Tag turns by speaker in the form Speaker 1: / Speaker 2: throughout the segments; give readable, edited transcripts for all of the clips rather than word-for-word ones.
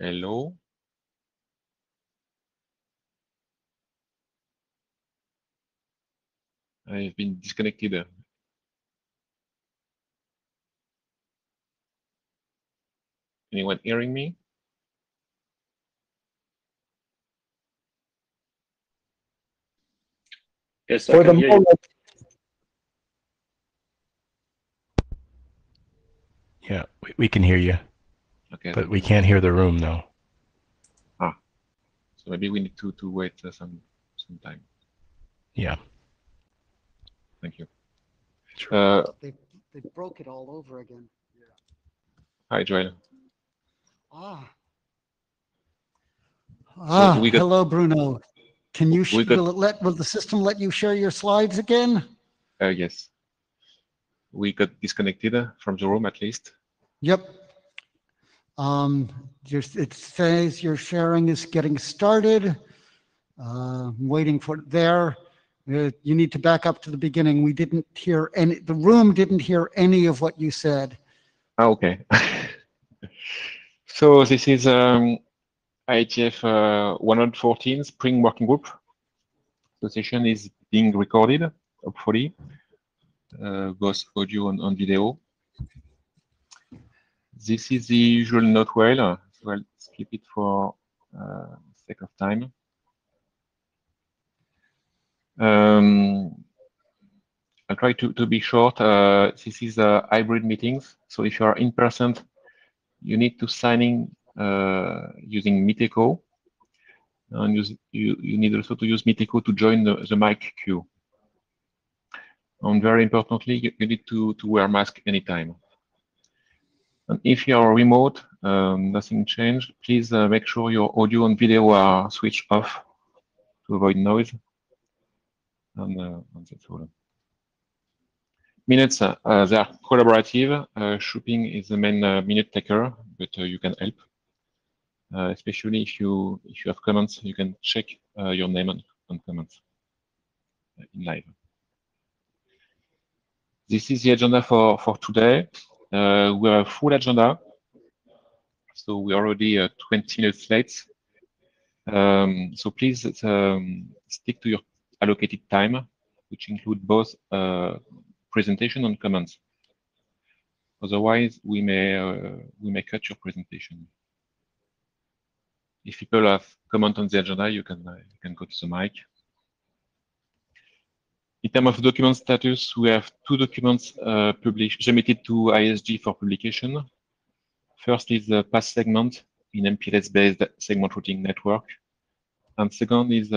Speaker 1: Hello. I've been disconnected. Anyone hearing me?
Speaker 2: Yes, I can hear you.
Speaker 3: Yeah, we can hear you.
Speaker 1: Okay,
Speaker 3: but we can't hear the room now.
Speaker 1: Ah, so maybe we need to wait some time.
Speaker 3: Yeah.
Speaker 1: Thank you.
Speaker 3: Sure.
Speaker 4: They broke it all over again.
Speaker 1: Hi, Joel.
Speaker 4: Hello, Bruno. Can you will the system let you share your slides again?
Speaker 1: Yes. We got disconnected from the room at least.
Speaker 4: Yep. It says your sharing is getting started. Waiting for it there. You need to back up to the beginning. We didn't hear any, the room didn't hear any of what you said.
Speaker 1: Okay. So this is IETF 114 Spring Working Group. The session is being recorded, hopefully, both audio and video. This is the usual note well, so I'll skip it for sake of time. I'll try to be short. This is hybrid meetings, so if you are in person, you need to sign in using Meetecho, and you need also to use Meetecho to join the mic queue. And very importantly, you need to wear mask anytime. And if you are remote, nothing changed. Please make sure your audio and video are switched off to avoid noise. And that's all. Minutes, they are collaborative. Shopping is the main minute taker, but you can help. Especially if you have comments, you can check your name and comments in live. This is the agenda for today. We have a full agenda, so we're already 20 minutes late. So please stick to your allocated time, which include both presentation and comments. Otherwise, we may cut your presentation. If people have comment on the agenda, you can go to the mic. In terms of document status, we have two documents submitted to ISG for publication. First is the pass segment in MPLS-based segment routing network. And second is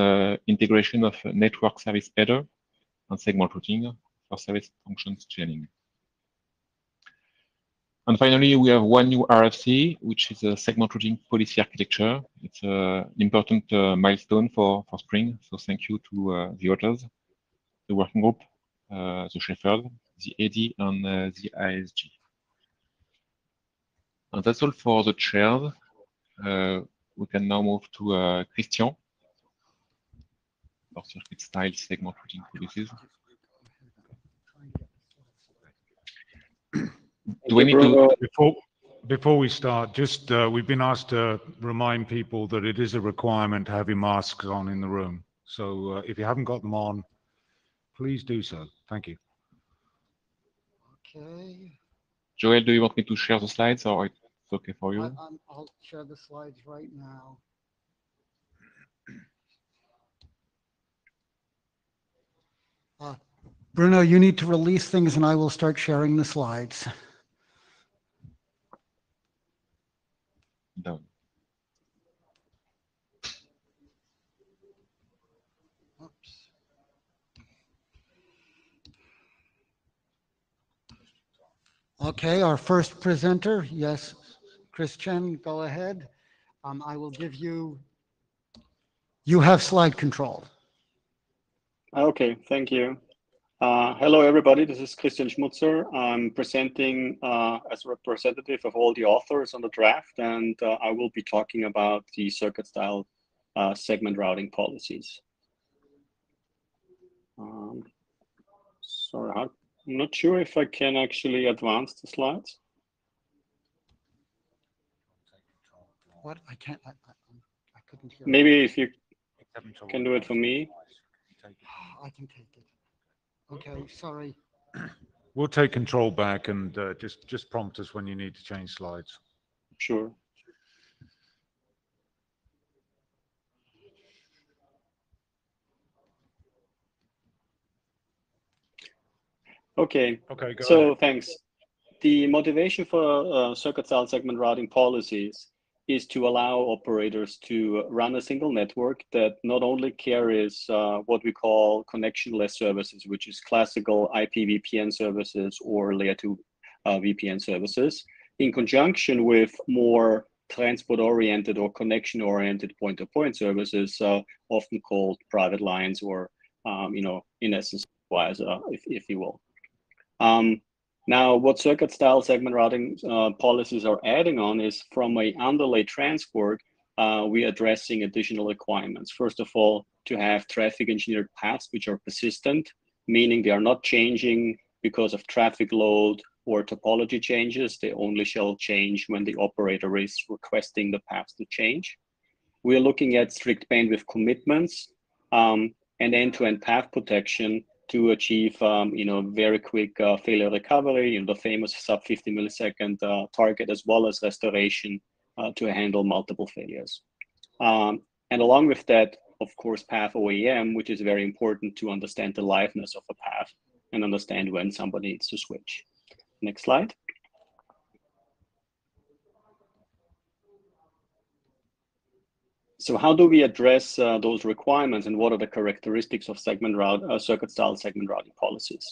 Speaker 1: integration of network service header and segment routing for service functions chaining. And finally, we have one new RFC, which is a segment routing policy architecture. It's an important milestone for Spring. So thank you to the authors, the working group, the Shepherd, the AD, and the ISG. And that's all for the chairs. We can now move to Christian for circuit style segment routing policies. Do we need to...
Speaker 5: Before we start, just we've been asked to remind people that it is a requirement to have your masks on in the room. So if you haven't got them on, please do so. Thank you.
Speaker 4: Okay.
Speaker 1: Joel, do you want me to share the slides, or it's okay for you?
Speaker 4: I'll share the slides right now. Bruno, you need to release things and I will start sharing the slides.
Speaker 1: Done.
Speaker 4: Oops. Okay, our first presenter, yes, Christian, go ahead. I will give you have slide control.
Speaker 2: Okay, thank you. Hello, everybody. This is Christian Schmutzer. I'm presenting as a representative of all the authors on the draft, and I will be talking about the circuit style segment routing policies. Sorry, I'm not sure if I can actually advance the slides.
Speaker 4: What? I can't, I couldn't hear.
Speaker 2: Maybe if you can do it for me.
Speaker 4: I can take it. Okay, sorry.
Speaker 5: We'll take control back and just prompt us when you need to change slides.
Speaker 2: Sure. Okay.
Speaker 5: Okay, go
Speaker 2: So
Speaker 5: ahead.
Speaker 2: thanks. The motivation for circuit style segment routing policies is to allow operators to run a single network that not only carries what we call connectionless services, which is classical IP VPN services or layer 2 VPN services, in conjunction with more transport-oriented or connection-oriented point-to-point services, often called private lines or, in essence, wires, if you will. Now, what circuit style segment routing policies are adding on is from a underlay transport, we're addressing additional requirements. First of all, to have traffic engineered paths which are persistent, meaning they are not changing because of traffic load or topology changes. They only shall change when the operator is requesting the paths to change. We're looking at strict bandwidth commitments and end-to-end path protection to achieve, very quick failure recovery, the famous sub 50 millisecond target, as well as restoration to handle multiple failures. And along with that, of course, path OEM, which is very important to understand the liveness of a path and understand when somebody needs to switch. Next slide. So how do we address those requirements, and what are the characteristics of circuit style segment routing policies?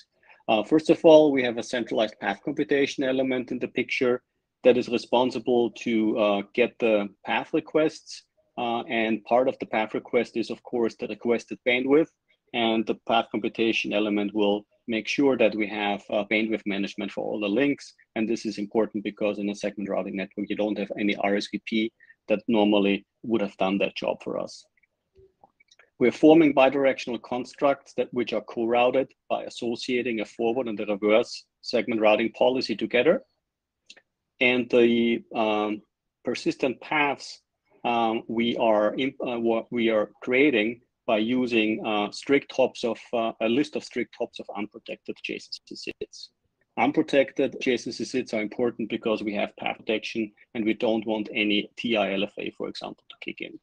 Speaker 2: First of all, we have a centralized path computation element in the picture that is responsible to get the path requests. And part of the path request is, of course, the requested bandwidth. And the path computation element will make sure that we have bandwidth management for all the links. And this is important because in a segment routing network, you don't have any RSVP that normally would have done that job for us. We're forming bidirectional constructs which are co-routed by associating a forward and a reverse segment routing policy together. And the persistent paths we are creating by using a list of strict hops of unprotected adjacency sits. Unprotected adjacency sits are important because we have path protection and we don't want any TI-LFA, for example, to kick in.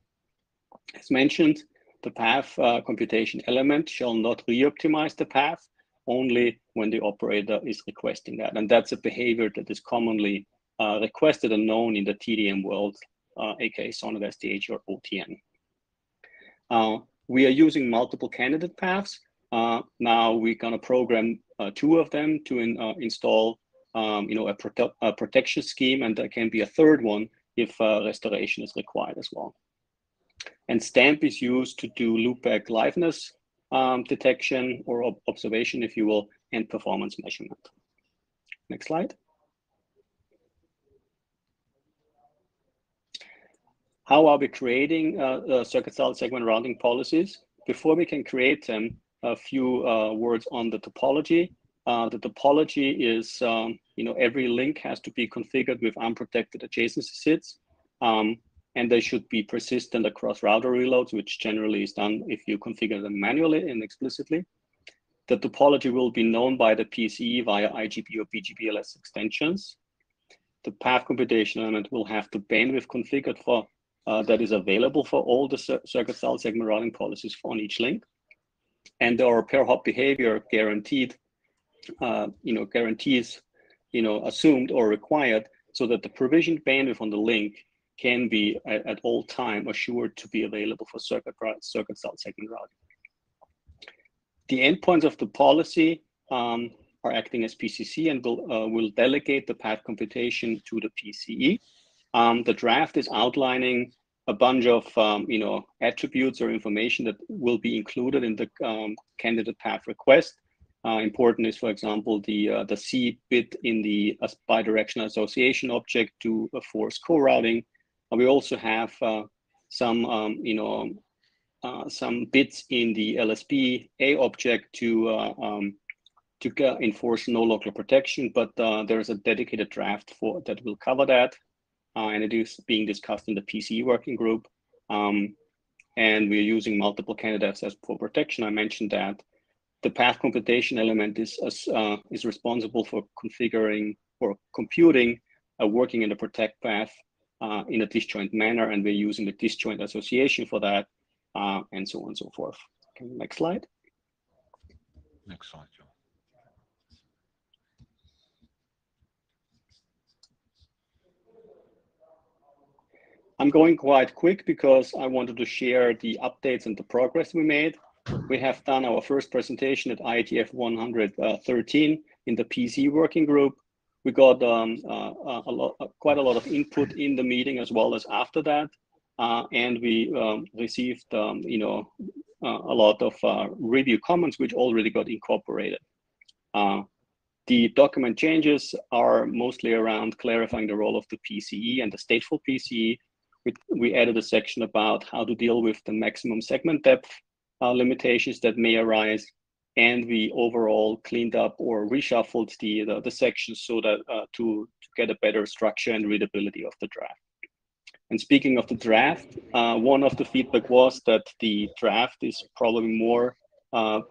Speaker 2: As mentioned, the path computation element shall not re-optimize the path only when the operator is requesting that. And that's a behavior that is commonly requested and known in the TDM world, aka SONET SDH or OTN. We are using multiple candidate paths. Now we're going to program 2 of them to install, a protection scheme, and there can be a third one if restoration is required as well. And STAMP is used to do loopback liveness detection or observation, if you will, and performance measurement. Next slide. How are we creating circuit style segment routing policies? Before we can create them, a few words on the topology. The topology is, every link has to be configured with unprotected adjacency sits, and they should be persistent across router reloads, which generally is done if you configure them manually and explicitly. The topology will be known by the PCE via IGB or BGPLS extensions. The path computation element will have the bandwidth configured for that is available for all the circuit style segment routing policies on each link. And there are per hop behavior guaranteed, guarantees, assumed or required so that the provisioned bandwidth on the link can be at all time assured to be available for circuit style segment routing. The endpoints of the policy are acting as PCC and will delegate the path computation to the PCE. The draft is outlining a bunch of attributes or information that will be included in the candidate path request. Important is, for example, the C bit in the bidirectional association object to force co-routing. We also have some bits in the LSB A object to enforce no local protection, but there's a dedicated draft that will cover that. and it is being discussed in the PCE working group. And we're using multiple candidates as for protection. I mentioned that. The path computation element is responsible for configuring or computing working in the protect path in a disjoint manner, and we're using the disjoint association for that, and so on and so forth. Okay, next slide.
Speaker 5: Next slide, John.
Speaker 2: I'm going quite quick because I wanted to share the updates and the progress we made. We have done our first presentation at IETF 113 in the PC working group. We got quite a lot of input in the meeting as well as after that, and we received a lot of review comments which already got incorporated. The document changes are mostly around clarifying the role of the PCE and the stateful PCE. We added a section about how to deal with the maximum segment depth limitations that may arise, and we overall cleaned up or reshuffled the sections so that to get a better structure and readability of the draft. And speaking of the draft, one of the feedback was that the draft is probably more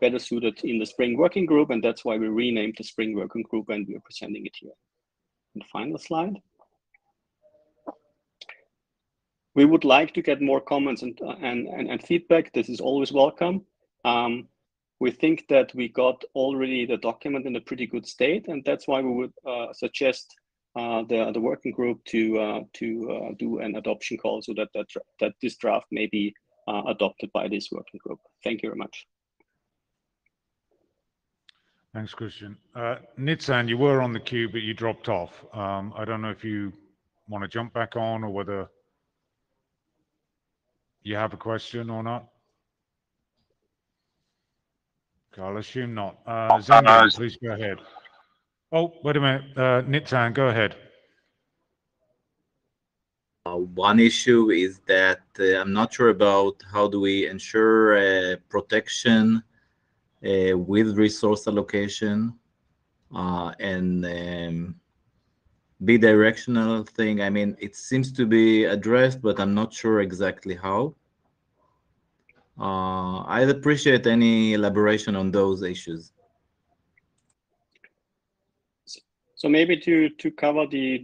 Speaker 2: better suited in the Spring Working Group, and that's why we renamed the Spring Working Group and we're presenting it here. And final slide. We would like to get more comments and feedback. This is always welcome. We think that we got already the document in a pretty good state, and that's why we would suggest the working group to do an adoption call so that this draft may be adopted by this working group. Thank you very much.
Speaker 5: Thanks, Christian. Nitzan, you were on the queue, but you dropped off. I don't know if you want to jump back on or whether you have a question or not. Okay, I'll assume not. Zengin, please go ahead. Oh, wait a minute. Nitzan, go ahead.
Speaker 6: One issue is that I'm not sure about how do we ensure protection with resource allocation and bidirectional thing. I mean, it seems to be addressed, but I'm not sure exactly how. I'd appreciate any elaboration on those issues.
Speaker 2: So maybe to cover the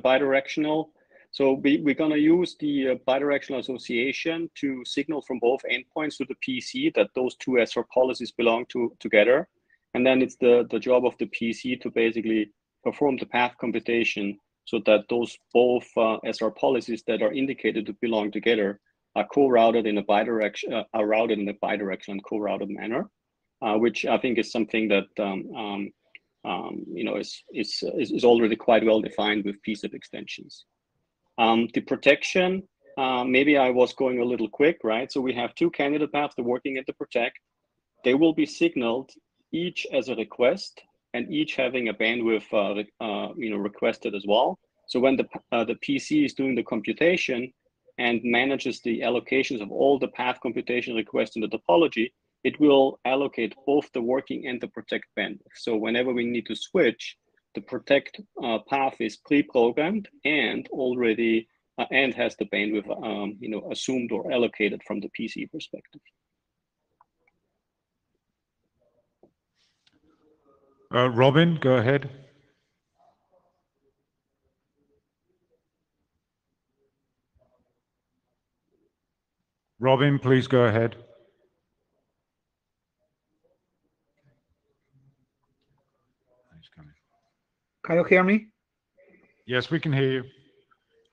Speaker 2: bidirectional. So we're going to use the bidirectional association to signal from both endpoints to the PC that those two SR policies belong together. And then it's the job of the PC to basically perform the path computation so that those both SR policies that are indicated to belong together are co-routed in a bidirectional, and co-routed manner, which I think is something that is already quite well defined with PCEP extensions. The protection, maybe I was going a little quick, right? So we have two candidate paths, the working and the protect. They will be signaled each as a request and each having a bandwidth requested as well. So when the PC is doing the computation and manages the allocations of all the path computation requests in the topology, it will allocate both the working and the protect bandwidth. So whenever we need to switch, the protect path is pre-programmed and already and has the bandwidth assumed or allocated from the PC perspective.
Speaker 5: Robin, go ahead. Robin, please go ahead.
Speaker 7: Can you hear me?
Speaker 5: Yes, we can hear you.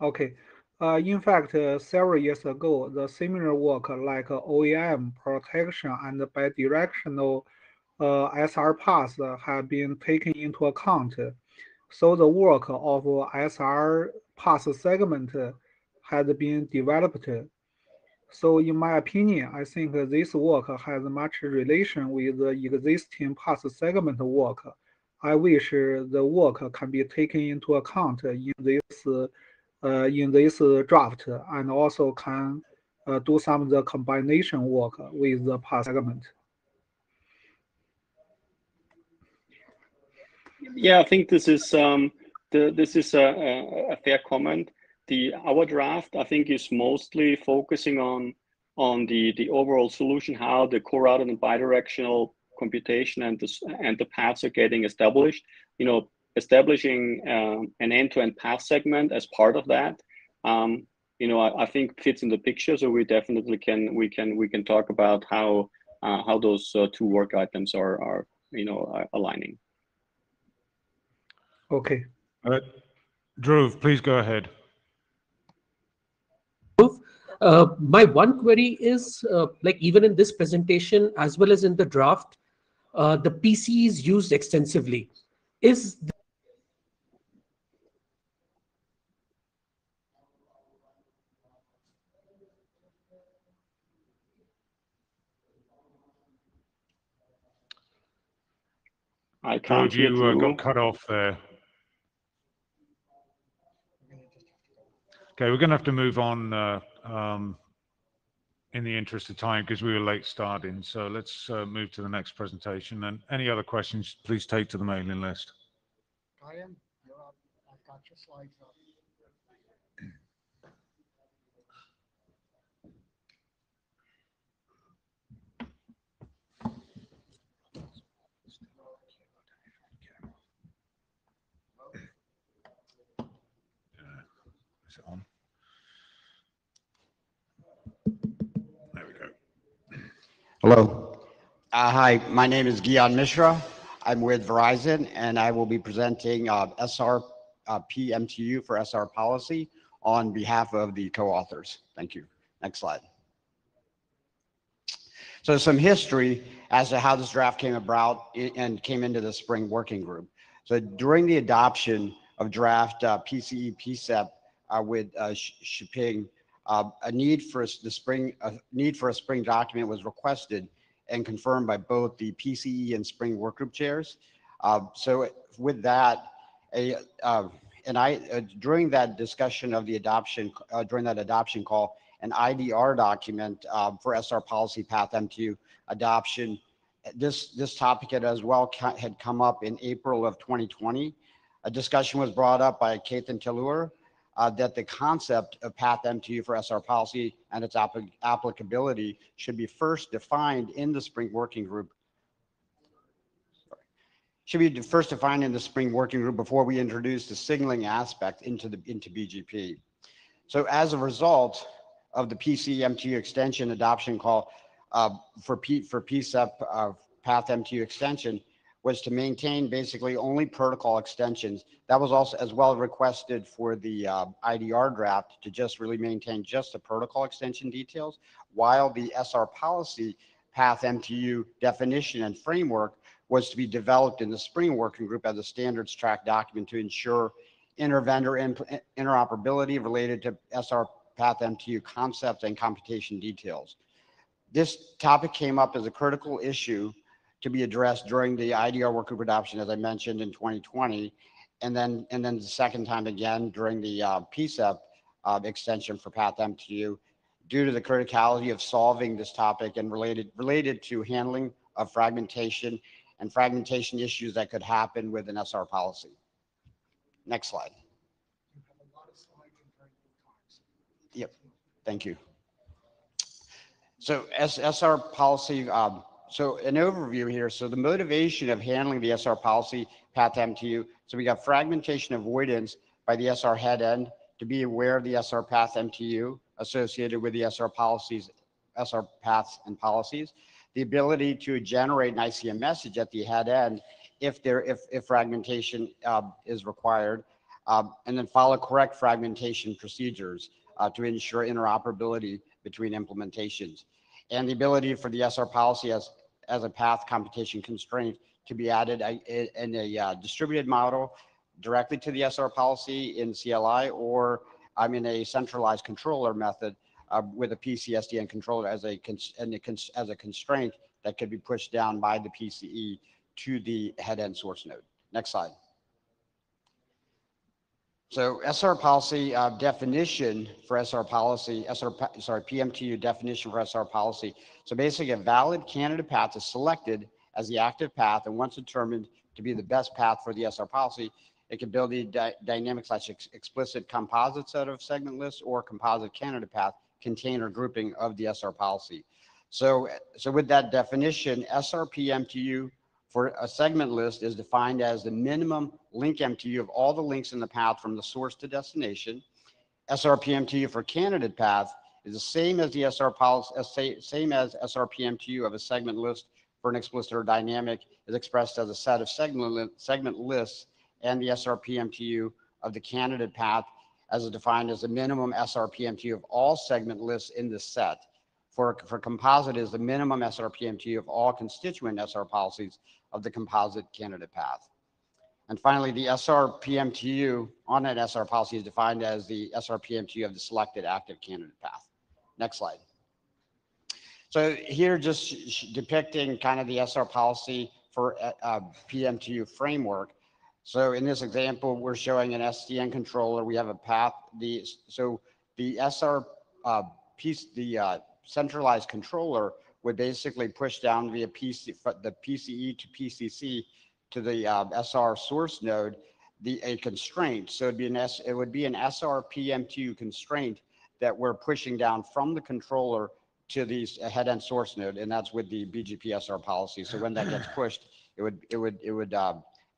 Speaker 7: Okay. In fact, several years ago, the similar work like OEM protection and bidirectional SR paths have been taken into account. So the work of SR path segment has been developed. So in my opinion, I think this work has much relation with the existing path segment work. I wish the work can be taken into account in this draft, and also can do some of the combination work with the path segment.
Speaker 2: Yeah, I think this is This is a fair comment. Our draft, I think, is mostly focusing on the overall solution, how the co-routed and bidirectional computation and the paths are getting established. You know, establishing an end-to-end path segment as part of that. You know, I think fits in the picture. So we definitely can talk about how those two work items are aligning.
Speaker 7: Okay.
Speaker 5: Dhruv, please go ahead.
Speaker 8: My one query is, like even in this presentation as well as in the draft, the PC is used extensively. Is
Speaker 2: I can't
Speaker 5: Dhruv,
Speaker 2: hear
Speaker 5: you
Speaker 2: Drew.
Speaker 5: got cut off there. Okay, we're going to have to move on in the interest of time because we were late starting. So let's move to the next presentation. And any other questions, please take to the mailing list.
Speaker 4: Ryan, you're up. I've got your slides up.
Speaker 5: Is it on? There we go.
Speaker 9: Hello. Hi, my name is Gian Mishra. I'm with Verizon, and I will be presenting SR PMTU for SR policy on behalf of the co-authors. Thank you. Next slide. So some history as to how this draft came about and came into the Spring Working Group. So during the adoption of draft PCE PCEP with Shiping, a need for a Spring document was requested and confirmed by both the PCE and Spring Workgroup chairs. So with that, during that discussion of the adoption, during that adoption call, an IDR document for SR policy path MTU adoption. This topic had come up in April of 2020. A discussion was brought up by Ketan Tallur that the concept of path MTU for SR policy and its applicability should be first defined in the Spring Working Group. Should be first defined in the Spring Working Group before we introduce the signaling aspect into BGP. So as a result of the PC-MTU extension adoption call for PCEP path MTU extension was to maintain basically only protocol extensions. That was also as well requested for the IDR draft to just really maintain just the protocol extension details, while the SR policy path MTU definition and framework was to be developed in the Spring Working Group as a standards track document to ensure inter-vendor interoperability related to SR path MTU concepts and computation details. This topic came up as a critical issue to be addressed during the IDR workgroup adoption, as I mentioned, in 2020, and then the second time again during the PCEP extension for path MTU, due to the criticality of solving this topic and related to handling of fragmentation and fragmentation issues that could happen with an SR policy. Next slide.
Speaker 4: You have a lot of slides and very few times.
Speaker 9: Yep, thank you. So SR policy, so an overview here. So the motivation of handling the SR policy path MTU. So we got fragmentation avoidance by the SR head end to be aware of the SR path MTU associated with the SR policies, SR paths and policies. The ability to generate an ICM message at the head end if fragmentation is required, and then follow correct fragmentation procedures to ensure interoperability between implementations, and the ability for the SR policy as a path computation constraint to be added in a distributed model directly to the SR policy in CLI, or in a centralized controller method with a PCSDN controller as a constraint that could be pushed down by the PCE to the head end source node. Next slide. So SR policy definition for SR policy, PMTU definition for SR policy. So basically a valid candidate path is selected as the active path, and once determined to be the best path for the SR policy, It can build the dynamic/explicit composite set of segment lists or composite candidate path container grouping of the SR policy. So with that definition, SRP MTU for a segment list is defined as the minimum link MTU of all the links in the path from the source to destination. SRP MTU for candidate path is the same as the SR policy, same as SRP MTU of a segment list for an explicit or dynamic is expressed as a set of segment lists, and the SRP MTU of the candidate path as defined as the minimum SRP MTU of all segment lists in the set. For composite is the minimum SRP MTU of all constituent SR policies of the composite candidate path. And finally, the SRP MTU on an SR policy is defined as the SRP MTU of the selected active candidate path. Next slide. So here just depicting kind of the SR policy for PMTU framework. So in this example, we're showing an SDN controller. We have a path. So the SR piece, the centralized controller would basically push down via the PCE to PCC to the SR source node a constraint. So it would be an SR PMTU constraint that we're pushing down from the controller to the head-end source node, and that's with the BGP SR policy. So when that gets pushed, it would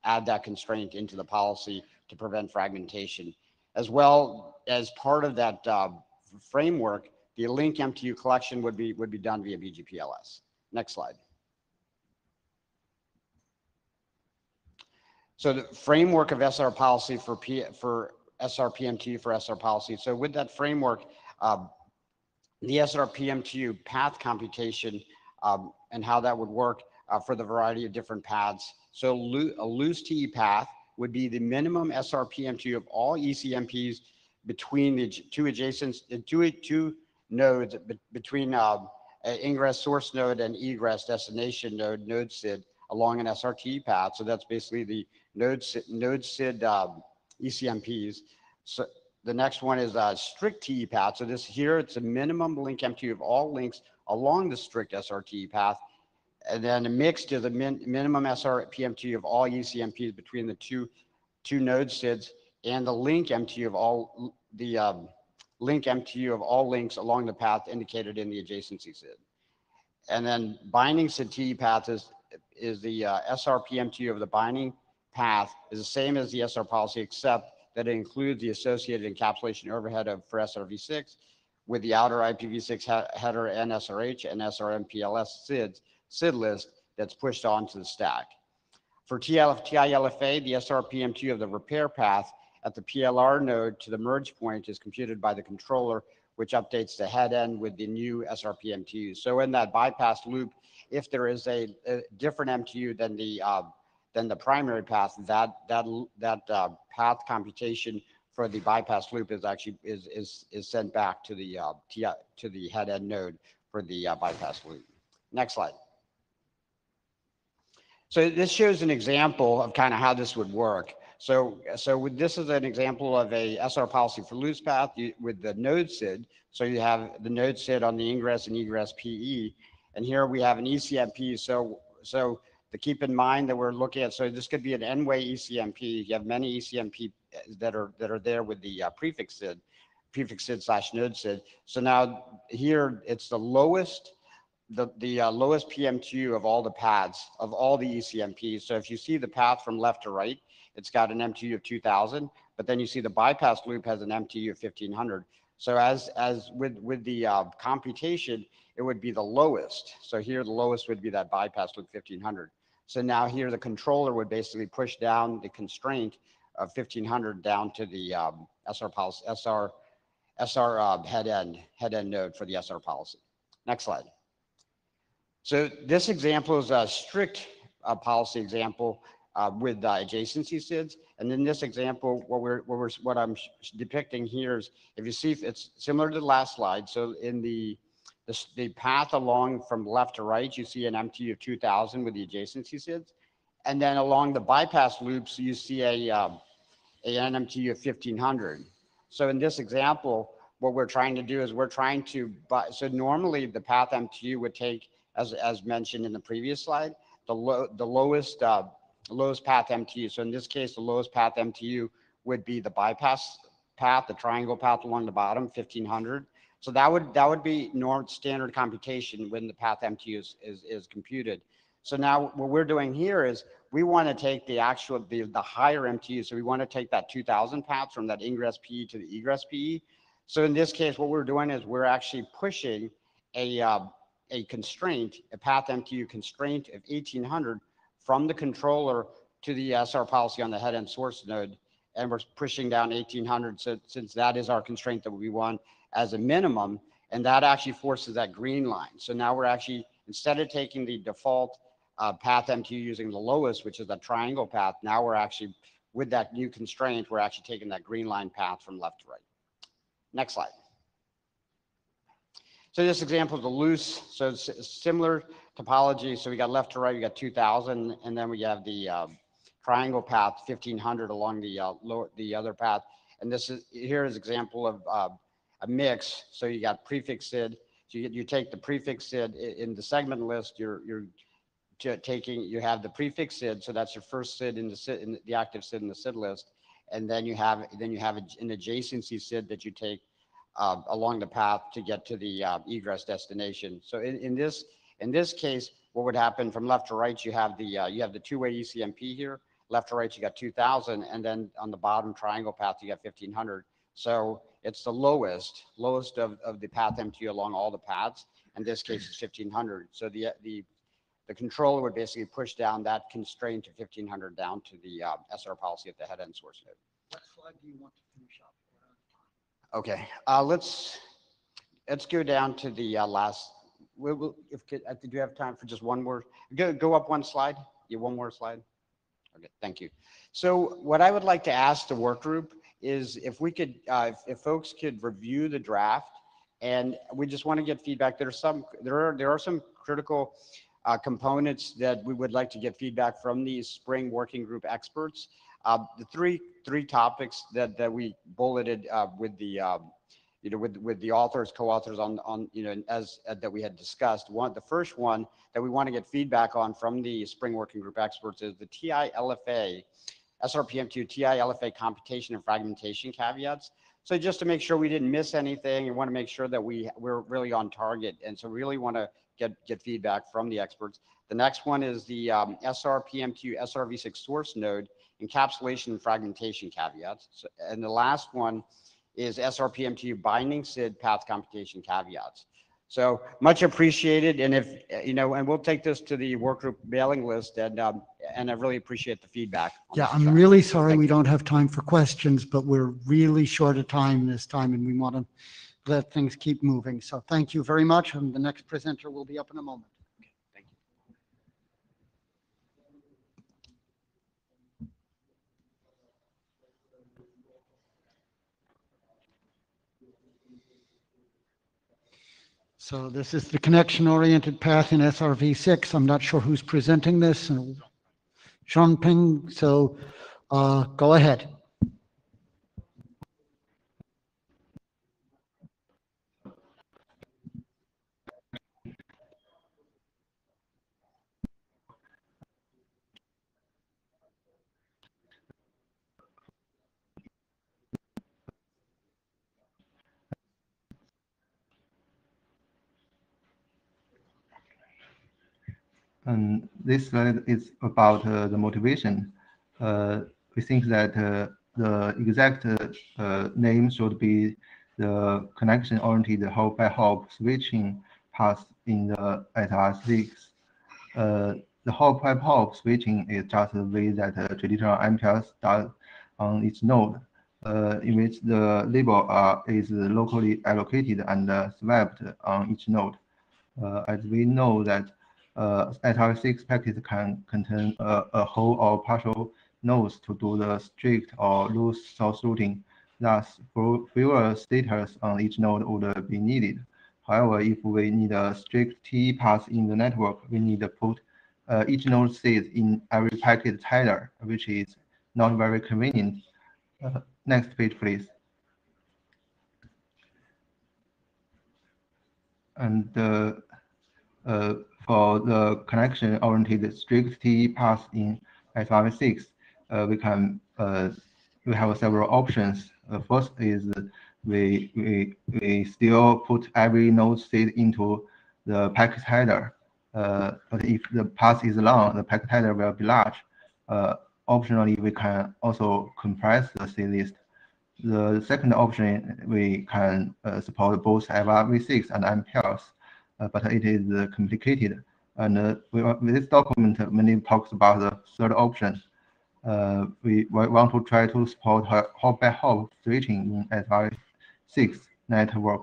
Speaker 9: add that constraint into the policy to prevent fragmentation. As well as part of that framework, the link MTU collection would be done via BGPLS. Next slide. So the framework of SR policy for SR PMTU for SR policy. So with that framework, the SR PMTU path computation and how that would work for the variety of different paths. So a loose TE path would be the minimum SR PMTU of all ECMPs between the two nodes between ingress source node and egress destination node SID along an SRTE path. So that's basically the node SID ECMPs. So the next one is a strict TE path. So this here, it's a minimum link MTU of all links along the strict SRTE path. And then a mixed is a minimum SR PMTU of all ECMPs between the two node SIDs, and the link MTU of all link MTU of all links along the path indicated in the adjacency SID. And then binding SID TE path is the SR PMTU of the binding path is the same as the SR policy, except that it includes the associated encapsulation overhead for SRv6 with the outer IPv6 header and SRH and SRMPLS SID list that's pushed onto the stack. For TILFA, the SR PMTU of the repair path at the PLR node to the merge point is computed by the controller, which updates the head end with the new SR PMTU. So in that bypass loop, if there is a different MTU than the primary path, that path computation for the bypass loop is actually is sent back to the head end node for the bypass loop. Next slide. So this shows an example of kind of how this would work. So this is an example of a SR policy for loose path with the node SID. So you have the node SID on the ingress and egress PE, and here we have an ECMP. So to keep in mind that we're looking at, so this could be an N-way ECMP. You have many ECMP that are there with the prefix SID/node SID. So now here it's the lowest PMTU of all the paths of all the ECMPs. So if you see the path from left to right, it's got an MTU of 2000, but then you see the bypass loop has an MTU of 1500. So as with the computation, it would be the lowest. So here the lowest would be that bypass loop 1500. So now here the controller would basically push down the constraint of 1500 down to the SR head end node for the SR policy. Next slide. So this example is a strict policy example with adjacency SIDs. And in this example, what I'm depicting here is, if you see, it's similar to the last slide. So in the path along from left to right, you see an MTU of 2000 with the adjacency SIDs. And then along the bypass loops, you see an MTU of 1500. So in this example, what we're trying to do is so normally the path MTU would take, as mentioned in the previous slide, the lowest lowest path MTU. So in this case, the lowest path MTU would be the bypass path, the triangle path along the bottom, 1500. So that would be standard computation when the path MTU is computed. So now what we're doing here is we want to take the higher MTU. So we want to take that 2000 path from that ingress PE to the egress PE. So in this case, what we're doing is we're actually pushing a constraint, a path MTU constraint of 1800 from the controller to the SR policy on the head end source node. And we're pushing down 1800. So since that is our constraint that we want as a minimum, and that actually forces that green line. So now we're actually, instead of taking the default path MTU using the lowest, which is the triangle path, now we're actually, with that new constraint, we're actually taking that green line path from left to right. Next slide. So this example is a loose, so it's similar topology. So we got left to right, we got 2000, and then we have the triangle path 1500 along the other path. And this is, here is example of a mix. So you got prefix SID. So you take the prefix SID in the segment list, you have the prefix SID. So that's your first SID in the active SID in the SID list. And then you have an adjacency SID that you take along the path to get to the egress destination. So in this case, what would happen from left to right, you have the two-way ECMP here. Left to right, you got 2000, and then on the bottom triangle path, you got 1500. So it's the lowest of the path MTU along all the paths. In this case, it's 1500. So the controller would basically push down that constraint to 1500 down to the SR policy at the head end source node.
Speaker 4: What slide do you want to finish up?
Speaker 9: Okay, let's go down to the last. Do you have time for just one more? Go up one slide. Yeah, one more slide. Okay, thank you. So what I would like to ask the work group is if we could, if folks could review the draft, and we just want to get feedback. There are some critical components that we would like to get feedback from these spring working group experts. The three topics that we bulleted with the with the authors, co-authors on as that we had discussed. The first one that we want to get feedback on from the spring working group experts is the TI LFA, SRPM2 TI LFA computation and fragmentation caveats. So just to make sure we didn't miss anything, we want to make sure that we're really on target, and so really want to get feedback from the experts. The next one is the SRPM2 SRv6 source node encapsulation and fragmentation caveats. So, and the last one is SRPM2 binding SID path computation caveats. So much appreciated, and if and we'll take this to the workgroup mailing list, and I really appreciate the feedback.
Speaker 4: Yeah, I'm really sorry we don't have time for questions, but we're really short of time this time, and we want to let things keep moving. So thank you very much, and the next presenter will be up in a moment.
Speaker 9: Okay, thank you.
Speaker 4: So this is the connection-oriented path in SRv6. I'm not sure who's presenting this. Shonping, so go ahead.
Speaker 10: And this slide is about the motivation. We think that the exact name should be the connection-oriented hop-by-hop switching path in the SR6. The hop-by-hop switching is just the way that traditional MPLS does on its node, in which the label is locally allocated and swapped on each node. As we know that SR6 packets can contain a whole or partial nodes to do the strict or loose source routing. Thus, fewer status on each node would be needed. However, if we need a strict T path in the network, we need to put each node seed in every packet header, which is not very convenient. Next page, please. And for the connection-oriented strict T path in SRv6, we have several options. First is we still put every node seed into the packet header. But if the path is long, the packet header will be large. Optionally, we can also compress the seed list. The second option, we can support both SRv6 and MPLs, but it is complicated. And with this document mainly talks about the third option. We want to try to support hop by hop switching in SRv6 network.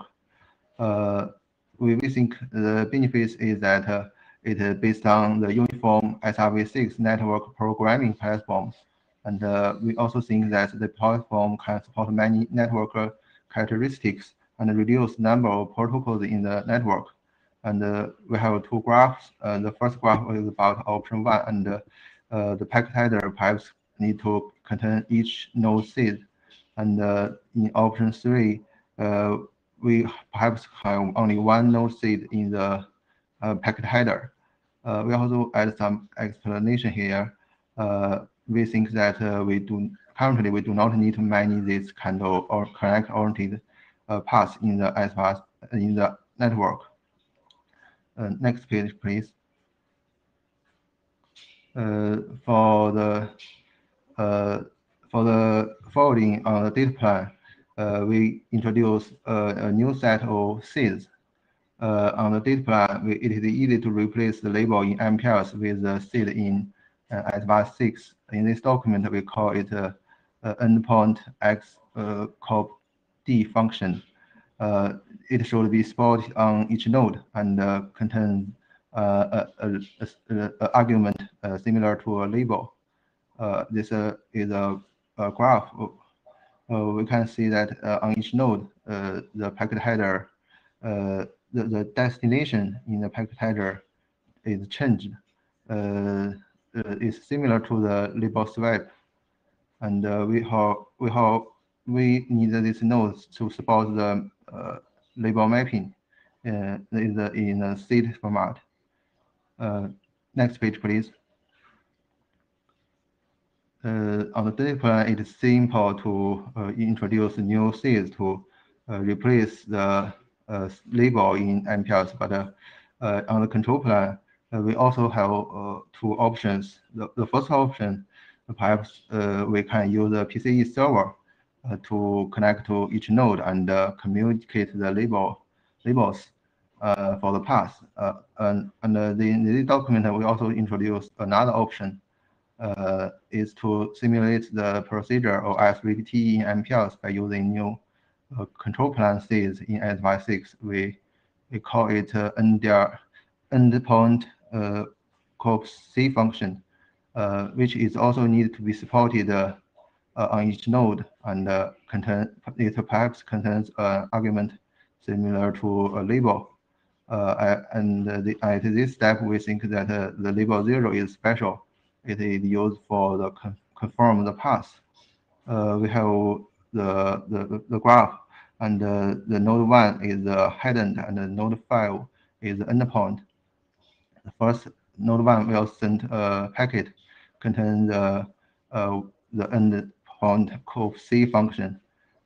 Speaker 10: We think the benefits is that it is based on the uniform SRv6 network programming platform. And we also think that the platform can support many network characteristics and reduce number of protocols in the network. And we have two graphs. The first graph is about option 1, and the packet header perhaps need to contain each node seed. And in option 3, we perhaps have only one node seed in the packet header. We also add some explanation here. We think that currently we do not need to manage this kind of or connect-oriented paths in the network. Next page, please. For the forwarding on the data plan, we introduce a new set of seeds. On the data plan, it is easy to replace the label in MPLs with the seed in SRv6. In this document, we call it endpoint x cop d function. It should be supported on each node and contain an argument similar to a label. This is a graph. We can see that on each node, the packet header, the destination in the packet header is changed. Is similar to the label swipe, and we need these nodes to support the label mapping in the seed format. Next page, please. On the data plan, it is simple to introduce new seeds to replace the label in MPLs, but on the control plan, we also have two options. The first option, perhaps we can use a PCE server to connect to each node and communicate the labels for the path. And in this document, we also introduce another option, is to simulate the procedure of SVT in MPLs by using new control plan seeds in SRv6. We call it endpoint corpc function, which is also needed to be supported on each node, and it perhaps contains an argument similar to a label. At this step, we think that the label 0 is special. It is used for the confirm the path. We have the graph, and the node 1 is the head end, and the node 5 is the endpoint. The first node 1 will send a packet containing the endpoint corpc function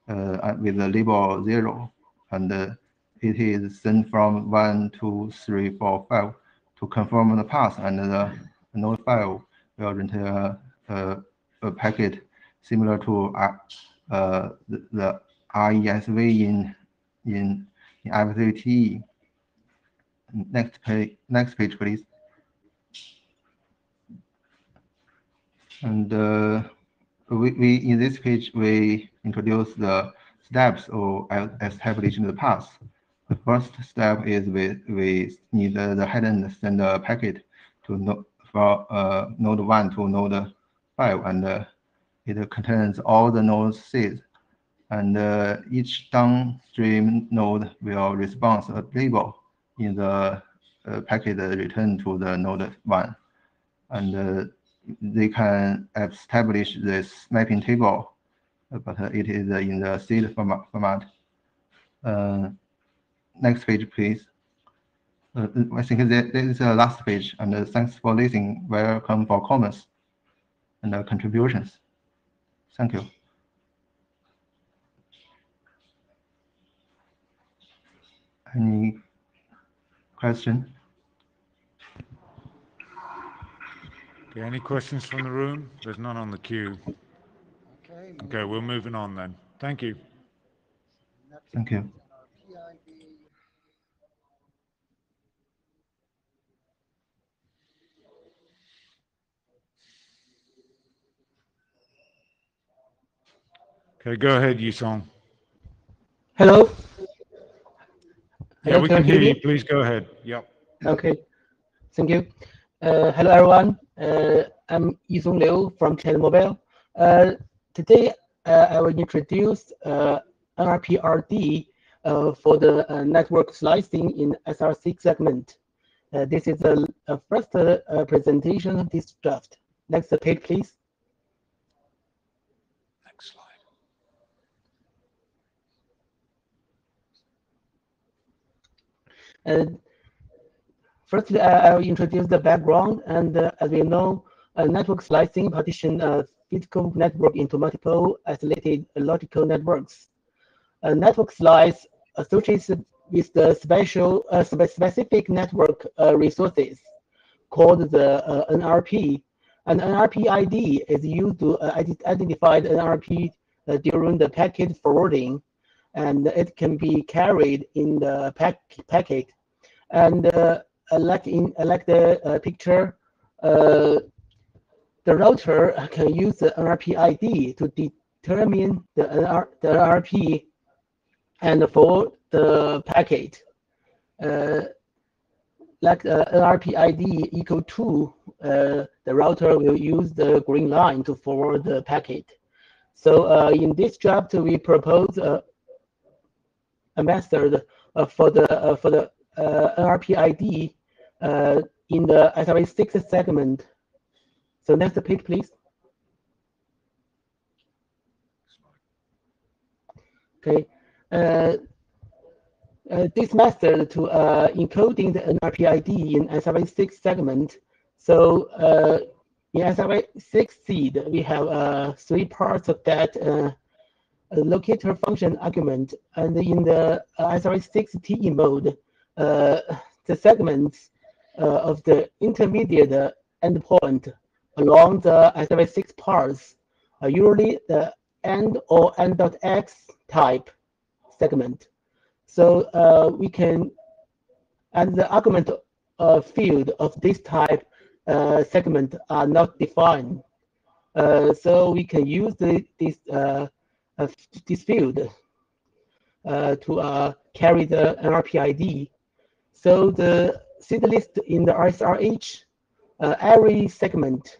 Speaker 10: with the label 0, and it is sent from 1, 2, 3, 4, 5 to confirm the path, and the node 5 will return a packet similar to the RESV in IETF. Next page, please. And we in this page we introduce the steps of establishing the path. The first step is we need the head end send a packet to node 1 to node 5, and it contains all the node seeds, and each downstream node will respond a label in the packet returned to the node 1, and they can establish this mapping table, but it is in the seed format. Next page, please. I think this is the last page, and thanks for listening. Welcome for comments. and contributions. Thank you. Any question?
Speaker 5: Okay, any questions from the room? There's none on the queue. Okay, we're moving on then. Thank you.
Speaker 10: Thank you.
Speaker 5: Okay, go ahead, Yusong.
Speaker 11: Hello.
Speaker 5: Yeah, we can hear you. Please go ahead. Yep.
Speaker 11: Okay. Thank you. Hello, everyone. I'm Yisong Liu from China Mobile. Today, I will introduce NRPRD for the network slicing in SR6 segment. This is the first presentation of this draft. Next page, please.
Speaker 5: Next slide.
Speaker 11: Firstly, I will introduce the background, and as we know, network slicing partition a physical network into multiple isolated logical networks. A network slice associated with the specific network resources called the NRP, and NRP ID is used to identify the NRP during the packet forwarding, and it can be carried in the packet. And like the picture, the router can use the NRP ID to determine the NRP and for the packet. Like the NRP ID equal to, the router will use the green line to forward the packet. So in this draft, we propose a method for the NRP ID in the SRA6 segment. So next page, please. Okay. This method to encoding the NRP ID in SRA6 segment. So in SRA6 seed, we have 3 parts of that locator function argument, and in the SRA6 TE mode, the segments of the intermediate endpoint along the SRA6 parts are usually the end or end.x type segment. So we can, and the argument field of this type segment are not defined. So we can use this field to carry the NRP ID. So the seed list in the SRH, every segment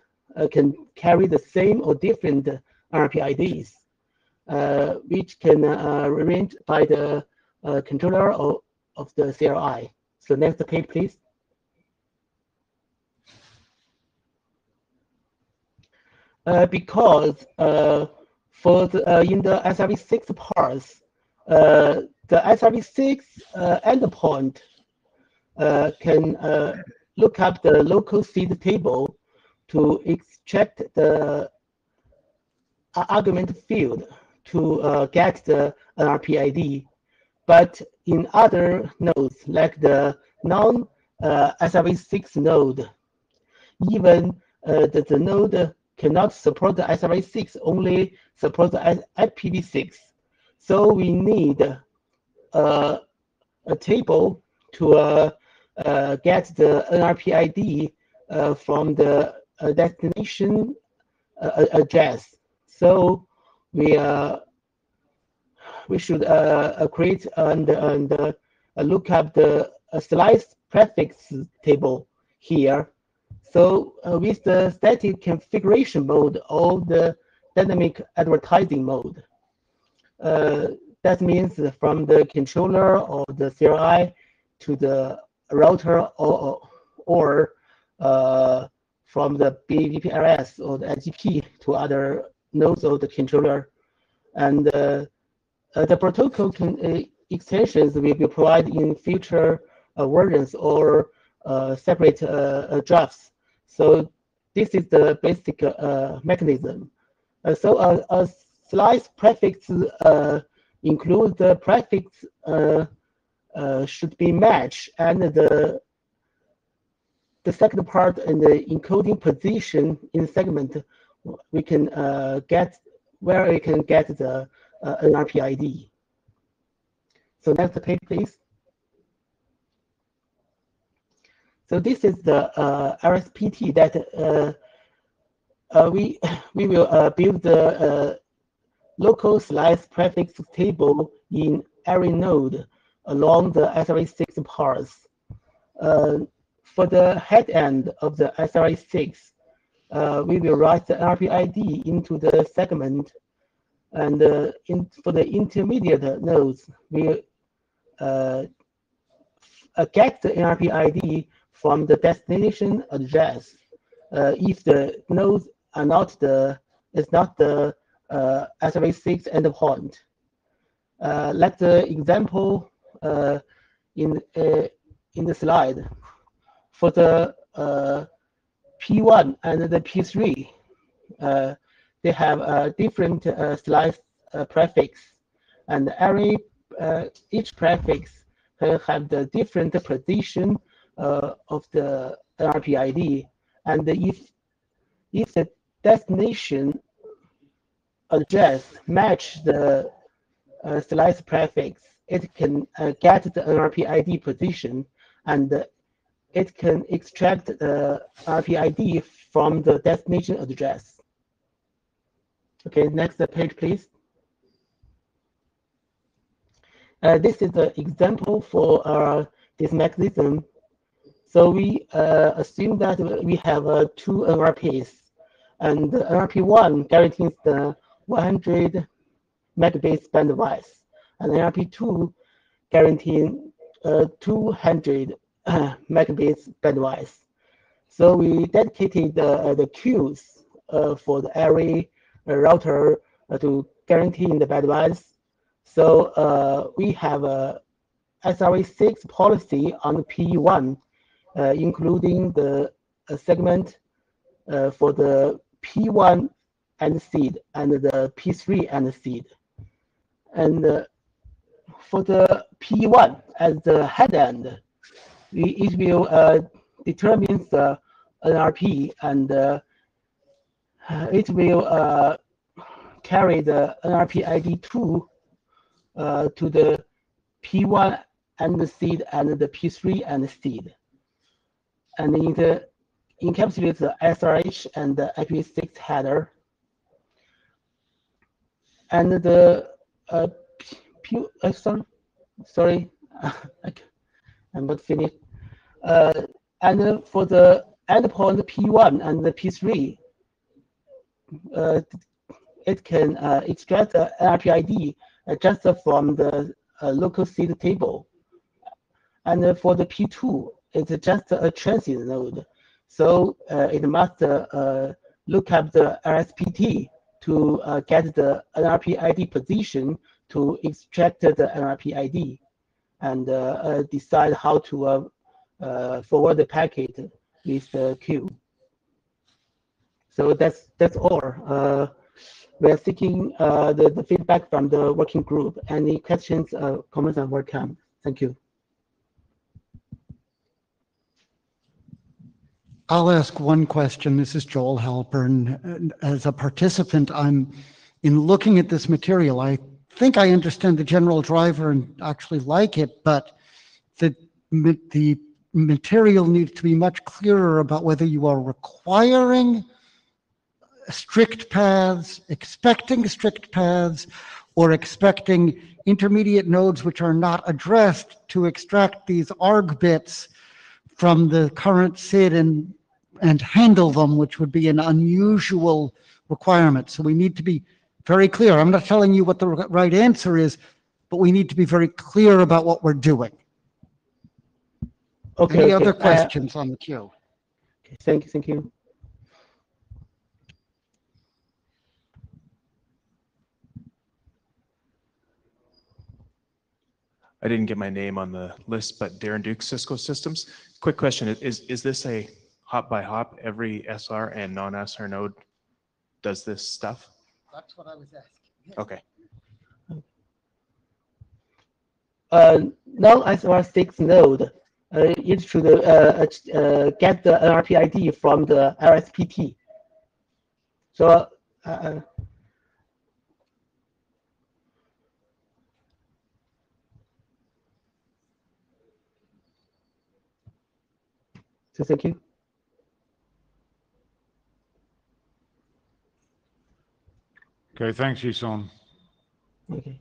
Speaker 11: can carry the same or different NRP IDs, which can arranged by the controller of the CLI. So next page, please. Because for the in the SRV6 parts, the SRV6 endpoint can look up the local seed table to extract the argument field to get the NRP ID. But in other nodes, like the non-SRV6 node, even the node cannot support the SRV6, only support the IPv6. So we need a table to get the NRP ID from the destination address. So we should create and look up the slice prefix table here. So with the static configuration mode or the dynamic advertising mode, that means from the controller or the CLI to the router or from the BVPRS or the SGP to other nodes of the controller. And the protocol extensions will be provided in future versions or separate drafts. So this is the basic mechanism. So a slice prefix includes the prefix should be matched, and the second part in the encoding position in segment, we can get where we can get the NRP ID. So next page, please. So this is the RSPT that we will build the local slice prefix table in every node along the SRA6 parse. For the head end of the SRA6, we will write the NRP ID into the segment, and for the intermediate nodes, we get the NRP ID from the destination address if the nodes are not the SRA6 endpoint. Like the example in the slide, for the P1 and the P3, they have different slice prefix, and each prefix have the different position of the NRP ID, and if the destination address match the slice prefix, it can get the NRP ID position, and it can extract the NRP ID from the destination address. Okay, next page, please. This is the example for this mechanism. So we assume that we have two NRPs, and the NRP1 guarantees the 100 megabits bandwidth, and NRP2 guaranteeing 200 megabits bandwidth. So we dedicated the queues for every router to guaranteeing the bandwidth. So we have a SRA6 policy on the P1, including the segment for the P1 and seed and the P3 and seed. And for the P1 as the head end, it will determine the NRP, and it will carry the NRP ID2 to the P1 and the seed and the P3 and the seed. And it encapsulates the SRH and the IPv6 header. And the sorry, I'm not finished. And for the endpoint P1 and the P3, it can extract the NRP ID just from the local seed table. And for the P2, it's just a transient node. So it must look up the RSPT to get the NRP ID position to extract the NRP ID, and decide how to forward the packet with the queue. So that's all. We are seeking the feedback from the working group. Any questions, comments are welcome. Thank you.
Speaker 4: I'll ask one question. This is Joel Halpern. As a participant, in looking at this material, I think I understand the general driver and actually like it, but the material needs to be much clearer about whether you are requiring strict paths, expecting strict paths, or expecting intermediate nodes which are not addressed to extract these arg bits from the current SID and handle them, which would be an unusual requirement. So we need to be very clear. I'm not telling you what the right answer is, but we need to be very clear about what we're doing.
Speaker 11: Okay.
Speaker 4: Any other questions on the queue?
Speaker 11: Okay, thank you.
Speaker 12: I didn't get my name on the list, but Darren Duke, Cisco Systems. Quick question: Is this a hop by hop, every SR and non-SR node does this stuff?
Speaker 4: That's what I was asking.
Speaker 12: Okay.
Speaker 11: Non-SR6 node, it should get the NRP ID from the LSPT. So so thank you.
Speaker 5: Okay, thanks, Yison.
Speaker 11: Okay.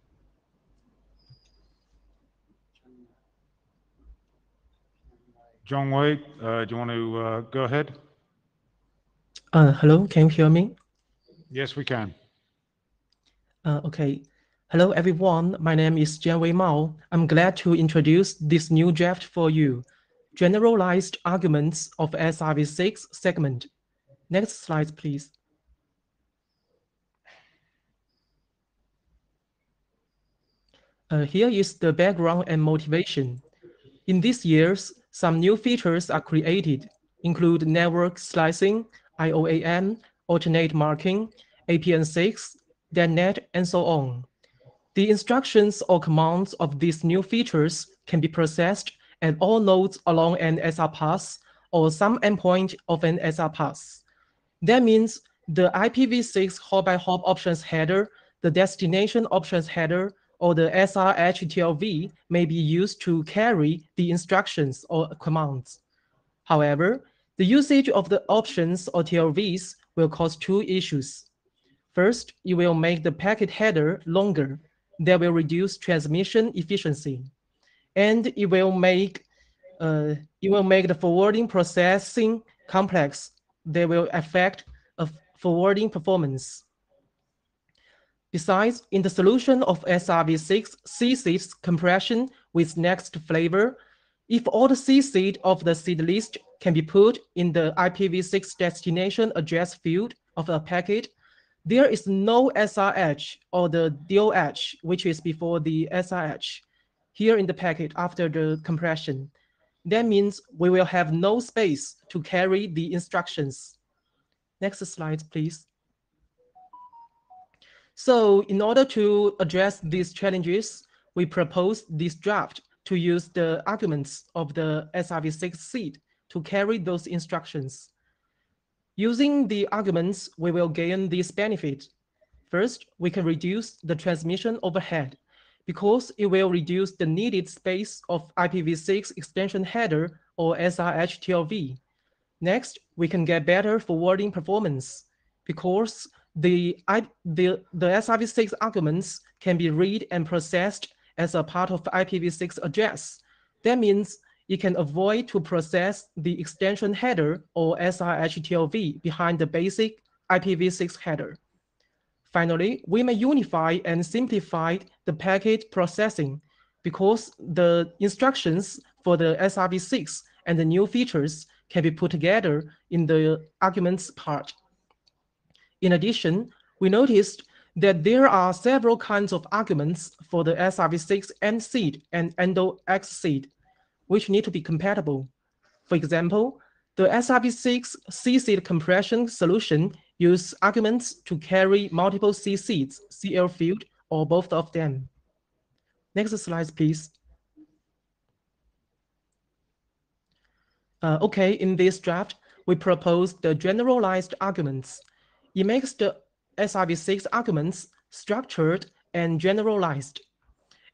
Speaker 5: John Wei, do you want to go ahead?
Speaker 13: Hello, can you hear me?
Speaker 5: Yes, we can.
Speaker 13: Okay. Hello, everyone. My name is Jianwei Mao. I'm glad to introduce this new draft for you. Generalized arguments of SRv6 segment. Next slide, please. Here is the background and motivation. In these years, some new features are created, include network slicing, IOAM, alternate marking, APN6, DNet, and so on. The instructions or commands of these new features can be processed at all nodes along an SR path or some endpoint of an SR path. That means the IPv6 hop-by-hop options header, the destination options header, or the SR-HTLV may be used to carry the instructions or commands. However, the usage of the options or TLVs will cause two issues. First, it will make the packet header longer. That will reduce transmission efficiency. And it will make the forwarding processing complex. That will affect forwarding performance. Besides, in the solution of SRv6 C-seeds compression with next flavor, if all the C-seed of the seed list can be put in the IPv6 destination address field of a packet, there is no SRH or the DOH, which is before the SRH, here in the packet after the compression. That means we will have no space to carry the instructions. Next slide, please. So in order to address these challenges, we propose this draft to use the arguments of the SRv6 seed to carry those instructions. Using the arguments, we will gain this benefit. First, we can reduce the transmission overhead because it will reduce the needed space of IPv6 extension header or SR-HTLV. Next, we can get better forwarding performance because the SRv6 arguments can be read and processed as a part of IPv6 address. That means it can avoid to process the extension header or SR-HTLV behind the basic IPv6 header. Finally, we may unify and simplify the packet processing because the instructions for the SRv6 and the new features can be put together in the arguments part. In addition, we noticed that there are several kinds of arguments for the SRv6 end seed and endo-X seed, which need to be compatible. For example, the SRv6 C-seed compression solution uses arguments to carry multiple C-seeds, CL field, or both of them. Next slide, please. Okay, in this draft, we propose the generalized arguments. It makes the SRv6 arguments structured and generalized,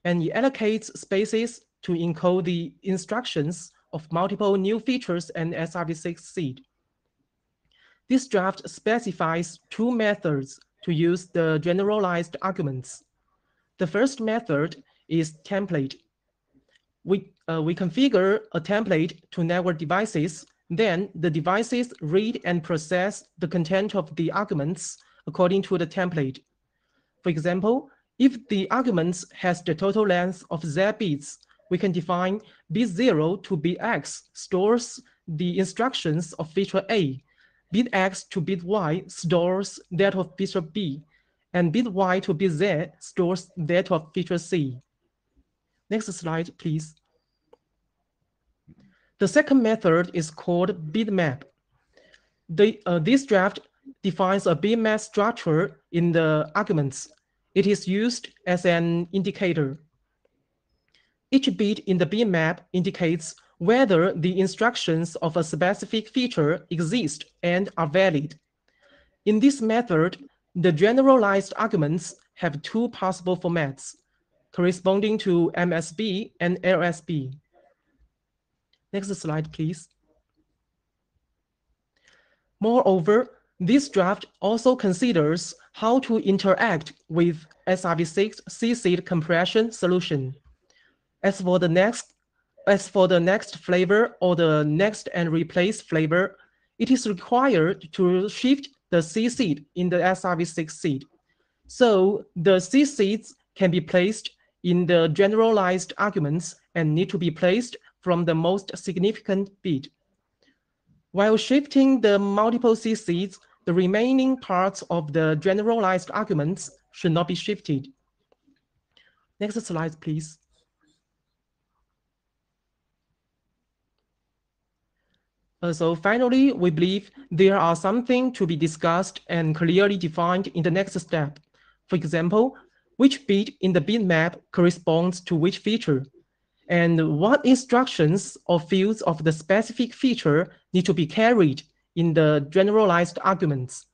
Speaker 13: and it allocates spaces to encode the instructions of multiple new features and SRv6 seed. This draft specifies two methods to use the generalized arguments. The first method is template. We configure a template to network devices. Then the devices read and process the content of the arguments according to the template. For example, if the arguments has the total length of Z bits, we can define bit 0 to bit X stores the instructions of feature A, bit X to bit Y stores that of feature B, and bit Y to bit Z stores that of feature C. Next slide, please. The second method is called bitmap. This draft defines a bitmap structure in the arguments. It is used as an indicator. Each bit in the bitmap indicates whether the instructions of a specific feature exist and are valid. In this method, the generalized arguments have two possible formats, corresponding to MSB and LSB. Next slide, please. Moreover, this draft also considers how to interact with SRv6 C-seed compression solution. As for the next flavor or the next and replace flavor, it is required to shift the C seed in the SRv6 seed. So the C seeds can be placed in the generalized arguments and need to be placed from the most significant bit. While shifting the multiple C seeds, the remaining parts of the generalized arguments should not be shifted. Next slide, please. So finally, we believe there are something to be discussed and clearly defined in the next step. For example, which bit in the bitmap corresponds to which feature, and what instructions or fields of the specific feature need to be carried in the generalized arguments,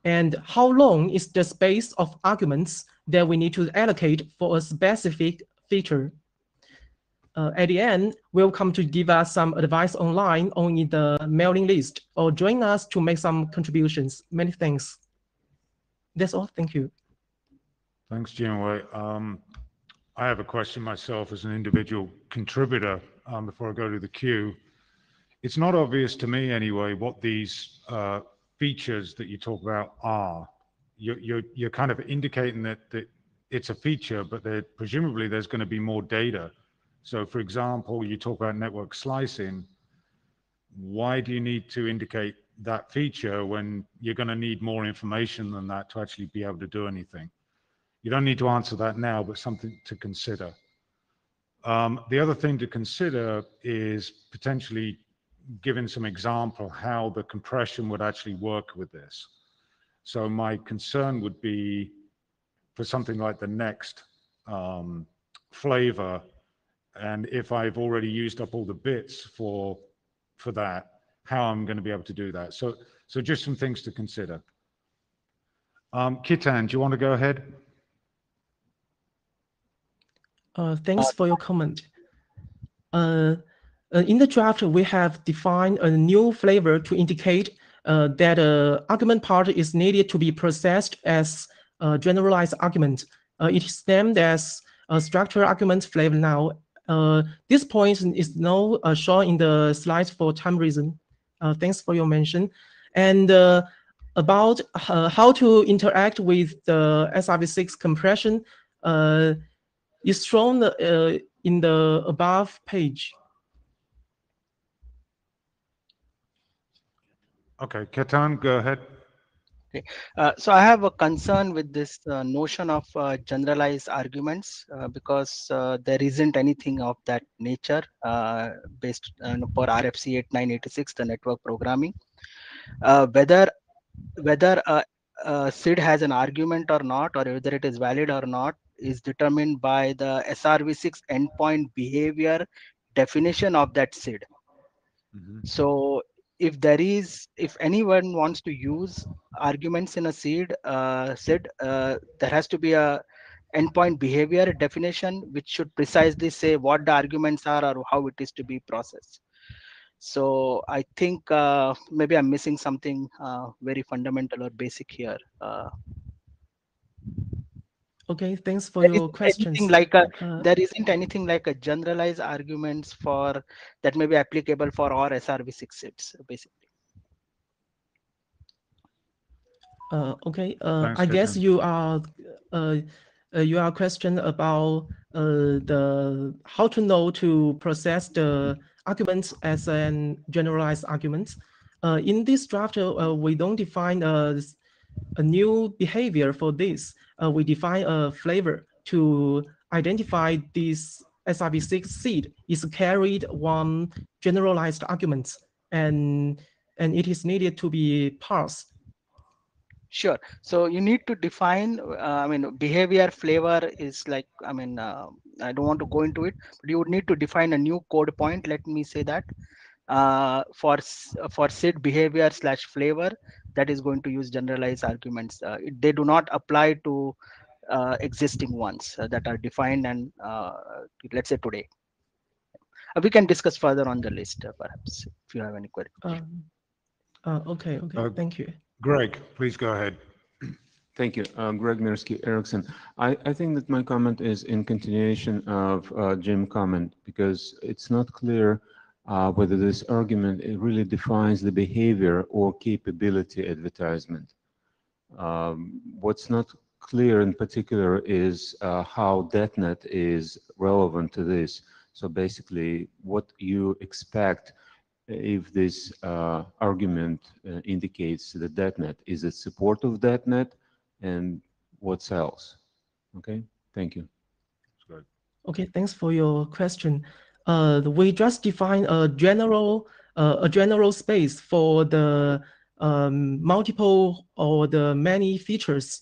Speaker 13: and how long is the space of arguments that we need to allocate for a specific feature. At the end, welcome to give us some advice online on the mailing list or join us to make some contributions. Many thanks. That's all. Thank you.
Speaker 5: Thanks, Jianwei. I have a question myself as an individual contributor before I go to the queue. It's not obvious to me anyway what these features that you talk about are. You're kind of indicating that it's a feature, but presumably there's going to be more data. So for example, you talk about network slicing. Why do you need to indicate that feature when you're going to need more information than that to actually be able to do anything? You don't need to answer that now, but something to consider. The other thing to consider is potentially giving some example how the compression would actually work with this. So my concern would be for something like the next flavor, and if I've already used up all the bits for that, how I'm going to be able to do that. So just some things to consider. Kitan, do you want to go ahead?
Speaker 13: Thanks for your comment. In the draft, we have defined a new flavor to indicate that argument part is needed to be processed as a generalized argument. It is named as a structure argument flavor now. This point is now shown in the slides for time reason. Thanks for your mention. And about how to interact with the SRv6 compression is shown in the above page.
Speaker 5: Okay, Ketan, go ahead.
Speaker 14: Okay. So I have a concern with this notion of generalized arguments because there isn't anything of that nature based for RFC 8986, the network programming. Whether a SID has an argument or not, or whether it is valid or not, is determined by the SRv6 endpoint behavior definition of that SID. Mm-hmm. So if anyone wants to use arguments in a SID, there has to be a endpoint behavior definition which should precisely say what the arguments are or how it is to be processed. So I think maybe I'm missing something very fundamental or basic here.
Speaker 13: Okay, thanks for your questions.
Speaker 14: There isn't anything like a generalized arguments for that may be applicable for all SRv6 SIDs, basically.
Speaker 13: Okay, I guess you are question about how to know to process the arguments as an generalized argument. In this draft, we don't define a new behavior for this. We define a flavor to identify this SRv6 seed is carried one generalized argument, and and it is needed to be parsed?
Speaker 14: Sure. So you need to define, I mean, behavior flavor is like, I mean, I don't want to go into it, but you would need to define a new code point. Let me say that for SID behavior slash flavor, that is going to use generalized arguments. They do not apply to existing ones that are defined and let's say today. We can discuss further on the list, perhaps, if you have any query.
Speaker 13: Okay, thank you.
Speaker 5: Greg, please go ahead.
Speaker 15: Thank you. Greg Mirsky, Ericsson. I think that my comment is in continuation of Jim's comment, because it's not clear whether this argument it really defines the behavior or capability advertisement. What's not clear in particular is how DetNet is relevant to this. So basically, what you expect if this argument indicates the DetNet. Is it support of DetNet, and what's else? Okay, thank you.
Speaker 13: Okay, thanks for your question. We just define a general space for the multiple or the many features.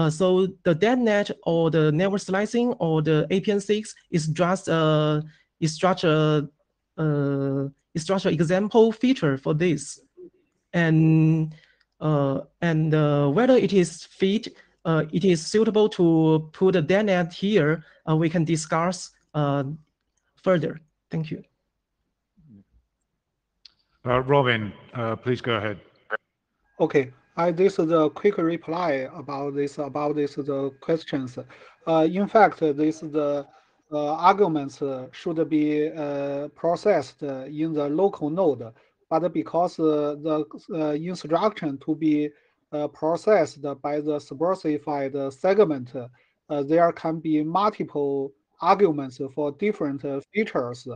Speaker 13: So the DetNet or the network slicing or the APN6 is just a example feature for this, and whether it is it is suitable to put a DetNet here, we can discuss further. Thank you.
Speaker 5: Robin, please go ahead.
Speaker 7: Okay, this is a quick reply about the questions. In fact, the arguments should be processed in the local node, but because the instruction to be processed by the specified segment, there can be multiple arguments for different features.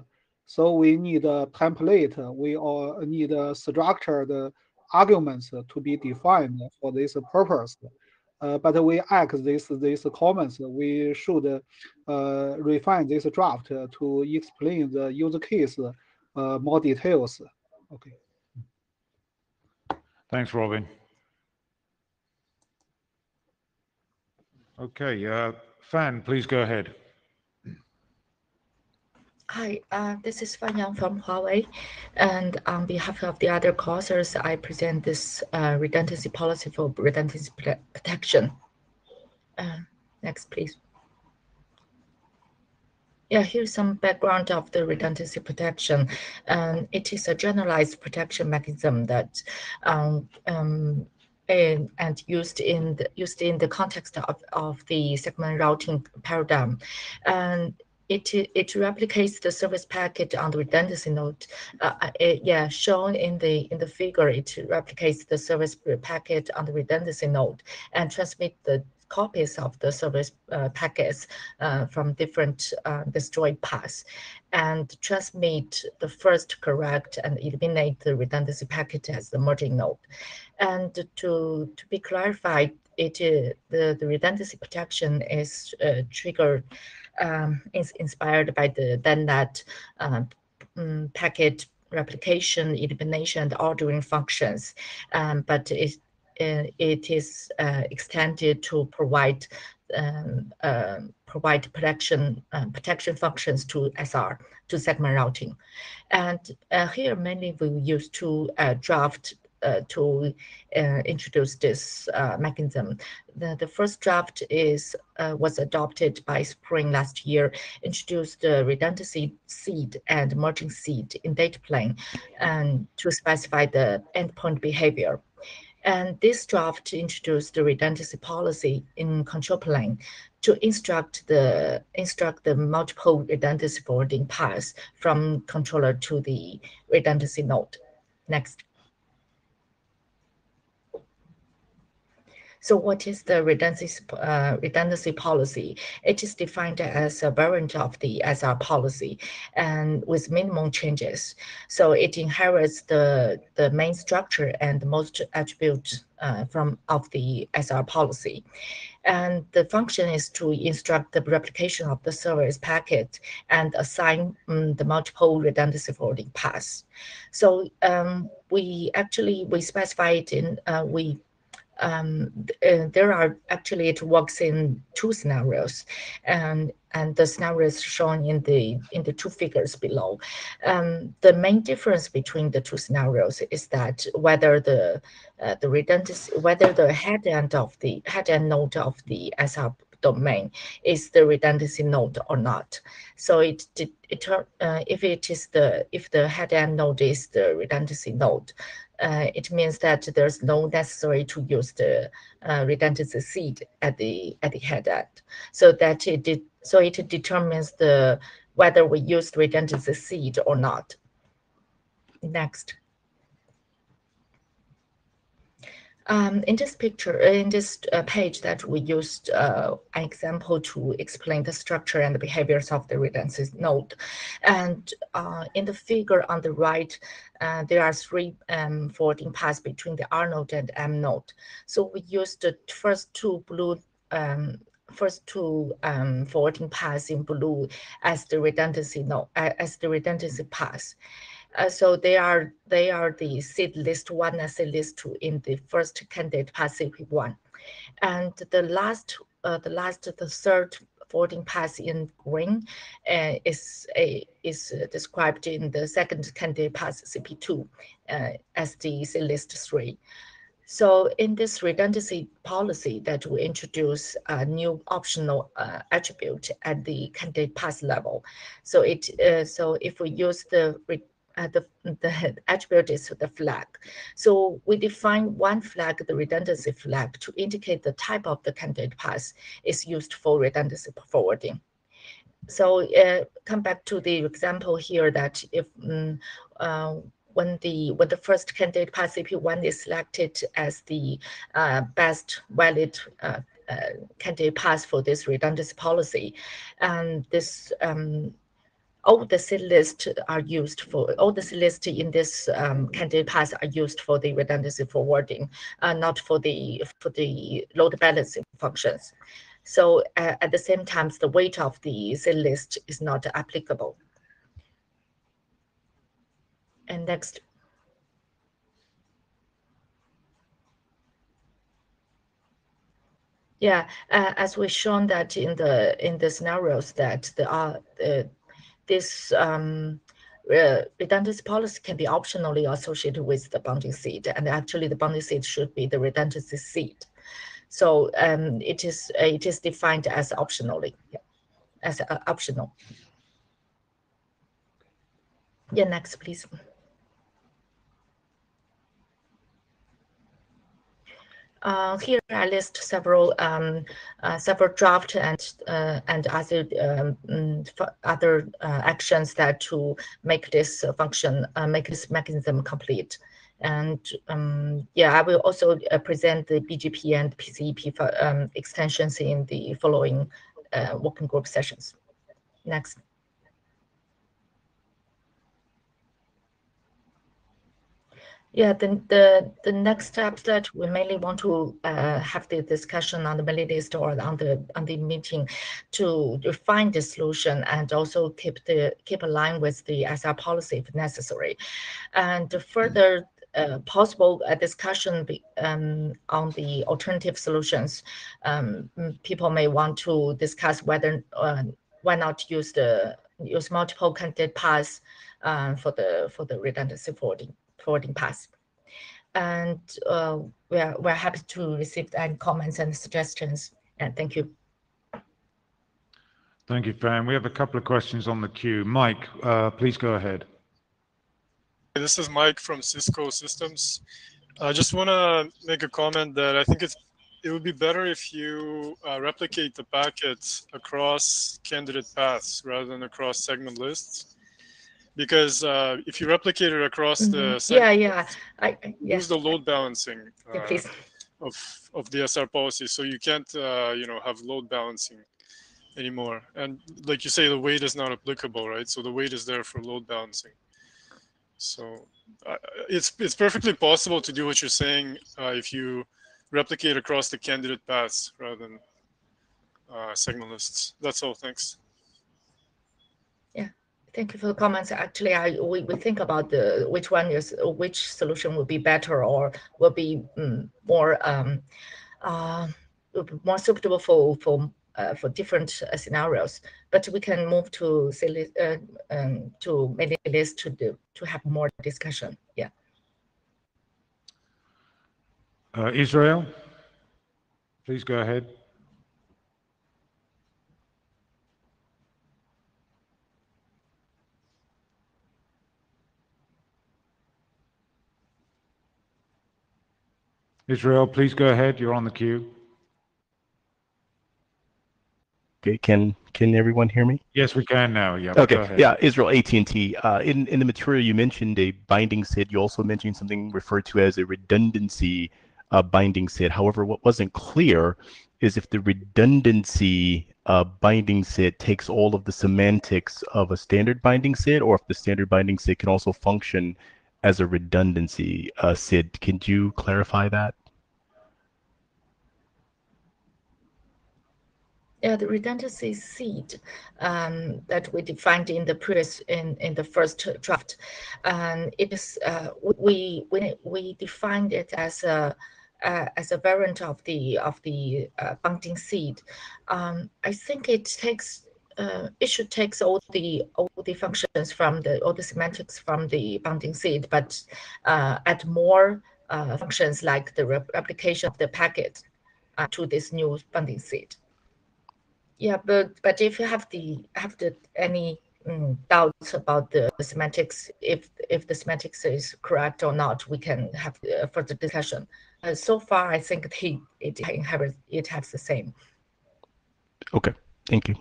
Speaker 7: So we need a template. We all need a structured arguments to be defined for this purpose. But we ask these comments, we should refine this draft to explain the use case more details. Okay.
Speaker 5: Thanks, Robin. Okay, Fan, please go ahead.
Speaker 16: Hi, this is Fan Yang from Huawei, and on behalf of the other co-authors, I present this redundancy policy for redundancy protection. Next, please. Yeah, here's some background of the redundancy protection. It is a generalized protection mechanism that and used in the context of the segment routing paradigm, and it replicates the service packet on the redundancy node. Shown in the figure, it replicates the service packet on the redundancy node and transmit the copies of the service packets from different destroyed paths, and transmit the first correct and eliminate the redundancy packet as the merging node. And to be clarified, the redundancy protection is triggered, is inspired by the DetNet packet replication, elimination, and ordering functions, but it is extended to provide protection functions to SR, to segment routing. And here mainly we use two draft to introduce this mechanism. The first draft was adopted by spring last year, introduced the redundancy seed and merging seed in data plane, and to specify the endpoint behavior. And this draft introduced the redundancy policy in control plane to instruct the multiple redundancy forwarding paths from controller to the redundancy node. Next. So what is the redundancy policy? It is defined as a variant of the SR policy and with minimum changes. So it inherits the main structure and most attributes of the SR policy. And the function is to instruct the replication of the service packet and assign the multiple redundancy forwarding paths. So we specify it in there are actually, it works in two scenarios, and the scenarios shown in the two figures below. The main difference between the two scenarios is that whether the redundancy, whether the head end node of the SR domain is the redundancy node or not. So if the head end node is the redundancy node, it means that there's no necessary to use the redundancy seed at the head end, so that it determines whether we use the redundancy seed or not. Next. In this picture, in this page that we used an example to explain the structure and the behaviors of the redundancy node. And in the figure on the right, there are three forwarding paths between the R node and M node. So we used the first two forwarding paths in blue as the redundancy node, as the redundancy path. So they are the seed list 1 and seed list 2 in the first candidate path CP1, and the third forwarding path in green is described in the second candidate path CP2 as the seed list 3. So in this redundancy policy that we introduce a new optional attribute at the candidate path level. So if we use the attribute is the flag. So we define one flag, the redundancy flag, to indicate the type of the candidate path is used for redundancy forwarding. So come back to the example here that if when the first candidate path CP1 is selected as the best valid candidate path for this redundancy policy, and this all the seed lists are used for, all the seed lists in this candidate path are used for the redundancy forwarding, not for the load balancing functions. So at the same time, the weight of the seed list is not applicable. And next. Yeah, as we've shown that in the scenarios that this redundancy policy can be optionally associated with the bounding seed, and actually the bounding seed should be the redundancy seed. So it is defined as optionally, yeah, as optional. Yeah, next, please. Here I list several draft and other actions that to make this function, make this mechanism complete. And yeah, I will also present the BGP and PCEP extensions in the following working group sessions. Next. Yeah, the next steps that we mainly want to have the discussion on the mailing list or on the meeting to refine the solution and also keep aligned with the SR policy if necessary, and further possible discussion on the alternative solutions. People may want to discuss whether why not use multiple candidate paths for the redundancy forwarding path. And we're happy to receive any comments and suggestions. And thank you.
Speaker 5: Thank you, Fan. We have a couple of questions on the queue. Mike, please go ahead.
Speaker 17: This is Mike from Cisco Systems. I just want to make a comment that I think it would be better if you replicate the packets across candidate paths rather than across segment lists. Because if you replicate it across the segment,
Speaker 16: you lose
Speaker 17: the load balancing.
Speaker 16: Yeah, please.
Speaker 17: of the SR policy. So you can't have load balancing anymore. And like you say, the weight is not applicable, right? So the weight is there for load balancing. So it's perfectly possible to do what you're saying if you replicate across the candidate paths rather than segment lists. That's all. Thanks.
Speaker 16: Yeah, thank you for the comments. Actually, we think about which solution will be better or will be more suitable for different scenarios. But we can move to mailing list to have more discussion. Yeah.
Speaker 5: Israel, please go ahead. Israel, please go ahead. You're on the queue.
Speaker 3: Okay, can everyone hear me?
Speaker 5: Yes, we can now. Yeah.
Speaker 3: Okay.
Speaker 5: Go ahead.
Speaker 3: Yeah, Israel, AT&T. In the material you mentioned a binding set. You also mentioned something referred to as a redundancy binding set. However, what wasn't clear is if the redundancy binding set takes all of the semantics of a standard binding set, or if the standard binding set can also function as a redundancy set. Could you clarify that?
Speaker 16: Yeah, the redundancy seed that we defined in the previous in the first draft, it is we defined it as a variant of the bounding seed. I think it should take all the functions from all the semantics from the bounding seed, but add more functions like the replication of the packet to this new bounding seed. Yeah, but if you have any doubts about the semantics, if the semantics is correct or not, we can have further discussion. So far, I think it has the same.
Speaker 3: Okay, thank you.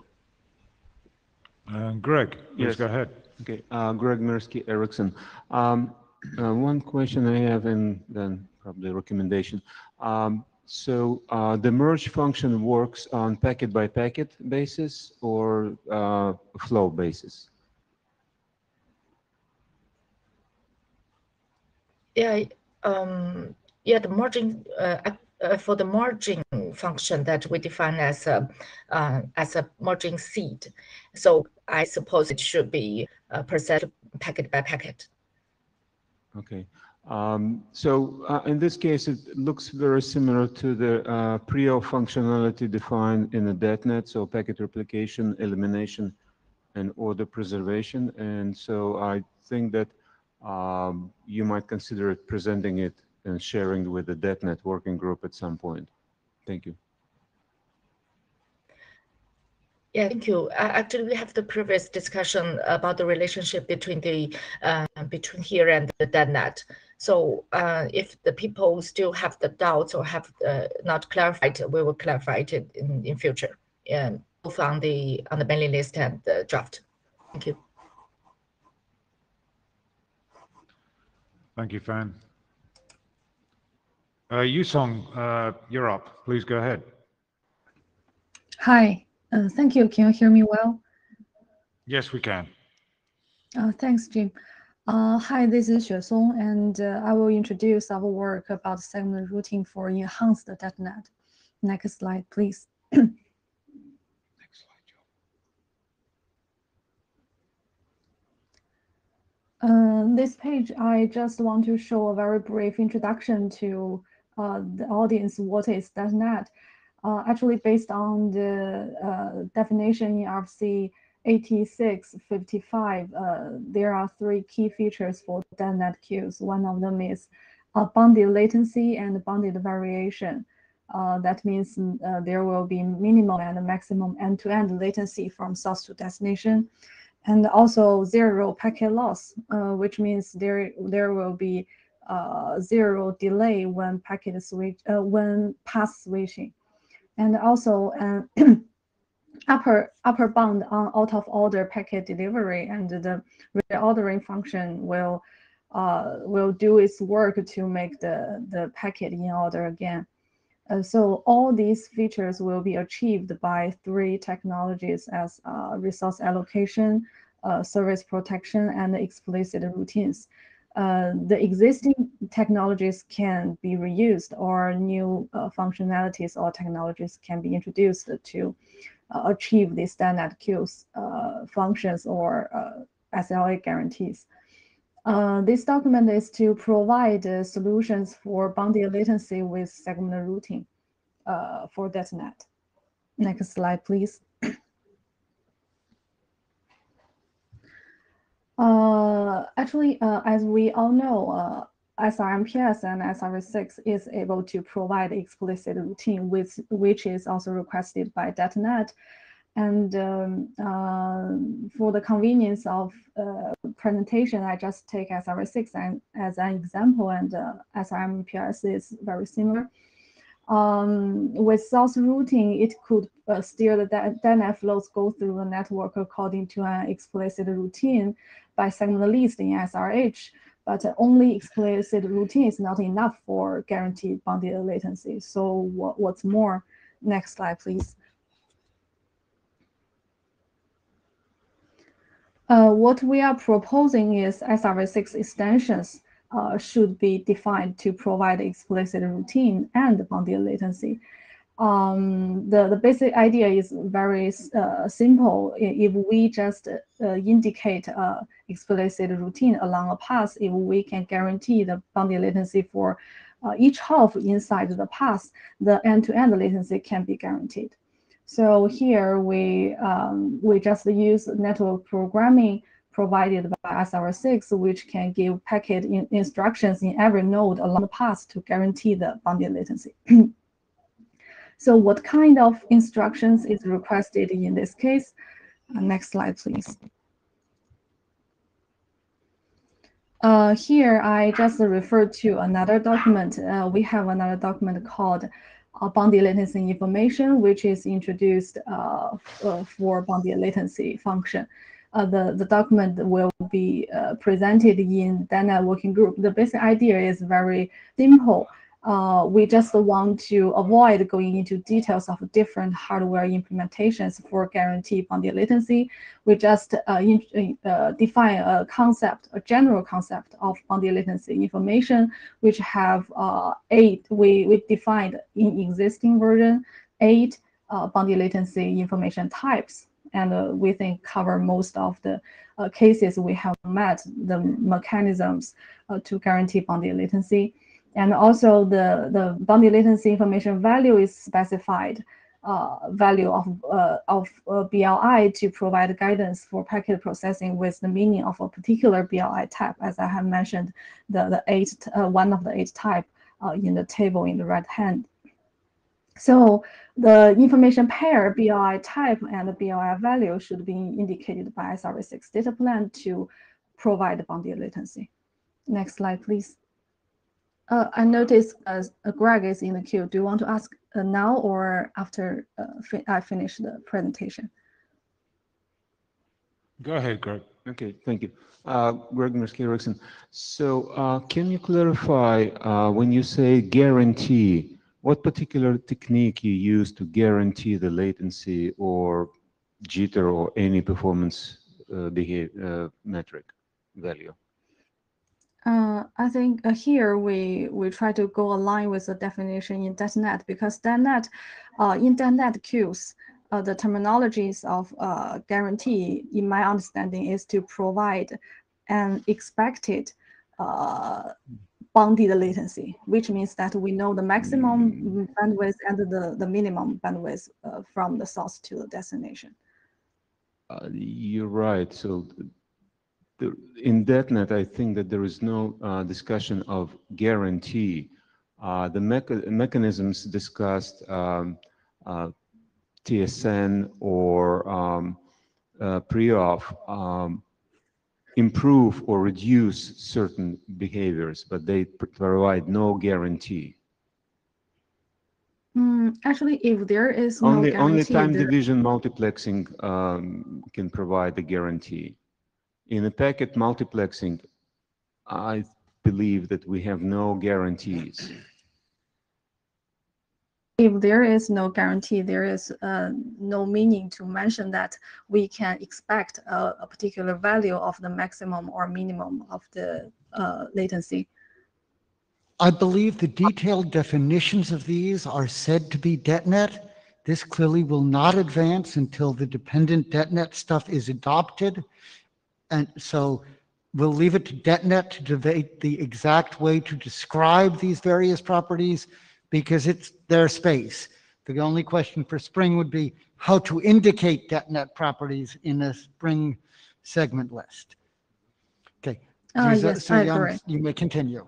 Speaker 5: Greg, please
Speaker 15: Yes.
Speaker 5: go ahead.
Speaker 15: Okay, Greg Mirsky, Ericsson. One question I have, and then probably a recommendation. So the merge function works on packet by packet basis or flow basis?
Speaker 16: Yeah, the merging for the merging function that we define as a merging seed. So I suppose it should be percent packet by packet.
Speaker 15: Okay. So in this case, it looks very similar to the PRIO functionality defined in the DetNet, so packet replication, elimination, and order preservation. And so I think that you might consider presenting it and sharing with the DetNet working group at some point. Thank you.
Speaker 16: Yeah, thank you. Actually, we have the previous discussion about the relationship between between here and the DetNet. So if the people still have the doubts or have not clarified, we will clarify it in future, both on the mailing list and the draft. Thank you.
Speaker 5: Thank you, Fan. Yusong, you're up. Please go ahead.
Speaker 18: Hi, thank you. Can you hear me well?
Speaker 5: Yes, we can.
Speaker 18: Thanks, Jim. Hi, this is Xue Song, and I will introduce our work about segment routing for enhanced DetNet. Next slide, please.
Speaker 5: Next slide,
Speaker 18: Joe. This page, I just want to show a very brief introduction to the audience. What is DetNet? Actually, based on the definition in RFC 8655, there are three key features for DetNet queues. One of them is bounded latency and bounded variation. That means there will be minimum and maximum end-to-end latency from source to destination, and also zero packet loss, which means there will be zero delay when packet switch when path switching, and also upper bound on out of order packet delivery, and the reordering function will do its work to make the packet in order again. So all these features will be achieved by 3 technologies as resource allocation, service protection, and explicit routines. The existing technologies can be reused, or new functionalities or technologies can be introduced to achieve the standard queues functions or SLA guarantees. This document is to provide solutions for bounded latency with segment routing for DetNet. Next slide, please. Actually, as we all know, SRMPS and SRv6 is able to provide explicit routine, which is also requested by DetNet. And for the convenience of presentation, I just take SRv6 as an example, and SRMPS is very similar. With source routing, it could steer the DetNet flows go through the network according to an explicit routine by segment list in SRH, but only explicit routine is not enough for guaranteed bounded latency. So what's more? Next slide, please. What we are proposing is SRv6 extensions should be defined to provide explicit routine and bounded latency. The basic idea is very simple. If we just indicate explicit routine along a path, if we can guarantee the bounded latency for each hop inside the path, the end-to-end latency can be guaranteed. So here we just use network programming provided by SRv6, which can give packet instructions in every node along the path to guarantee the bounded latency. So what kind of instructions is requested in this case? Next slide, please. Here I just referred to another document. We have another document called bounded latency information, which is introduced for bounded latency function. The document will be presented in DetNet working group. The basic idea is very simple. We just want to avoid going into details of different hardware implementations for guaranteed bounded latency. We just define a concept, a general concept of bounded latency information, which have 8, we defined in existing version, 8 bounded latency information types. And we think cover most of the cases we have met the mechanisms to guarantee bounded latency. And also the bounded latency information value is specified value of BLI to provide guidance for packet processing with the meaning of a particular BLI type, as I have mentioned, one of the 8 type in the table in the right hand. So the information pair BLI type and the BLI value should be indicated by SRv6 data plan to provide bounded latency. Next slide, please. I noticed Greg is in the queue. Do you want to ask now or after I finish the presentation?
Speaker 5: Go ahead, Greg.
Speaker 15: Okay, thank you. Greg Mirsky-Erickson. So can you clarify when you say guarantee, what particular technique you use to guarantee the latency or jitter or any performance metric value?
Speaker 18: I think here we try to go align with the definition in DetNet, because DetNet, in DetNet queues, the terminologies of guarantee, in my understanding, is to provide an expected bounded latency, which means that we know the maximum bandwidth and the minimum bandwidth from the source to the destination.
Speaker 15: You're right. So in DetNet, I think that there is no discussion of guarantee. The mechanisms discussed, TSN or pre-auth, improve or reduce certain behaviors, but they provide no guarantee.
Speaker 18: Actually, if there is no guarantee,
Speaker 15: only time division multiplexing can provide a guarantee. In a packet multiplexing, I believe that we have no guarantees.
Speaker 18: if there is no guarantee, there is no meaning to mention that we can expect a particular value of the maximum or minimum of the latency.
Speaker 4: I believe the detailed definitions of these are said to be DetNet. This clearly will not advance until the dependent DetNet stuff is adopted. And so we'll leave it to DetNet to debate the exact way to describe these various properties because it's their space. The only question for Spring would be how to indicate DetNet properties in a Spring segment list. Okay.
Speaker 18: Yes, I agree.
Speaker 4: You may continue.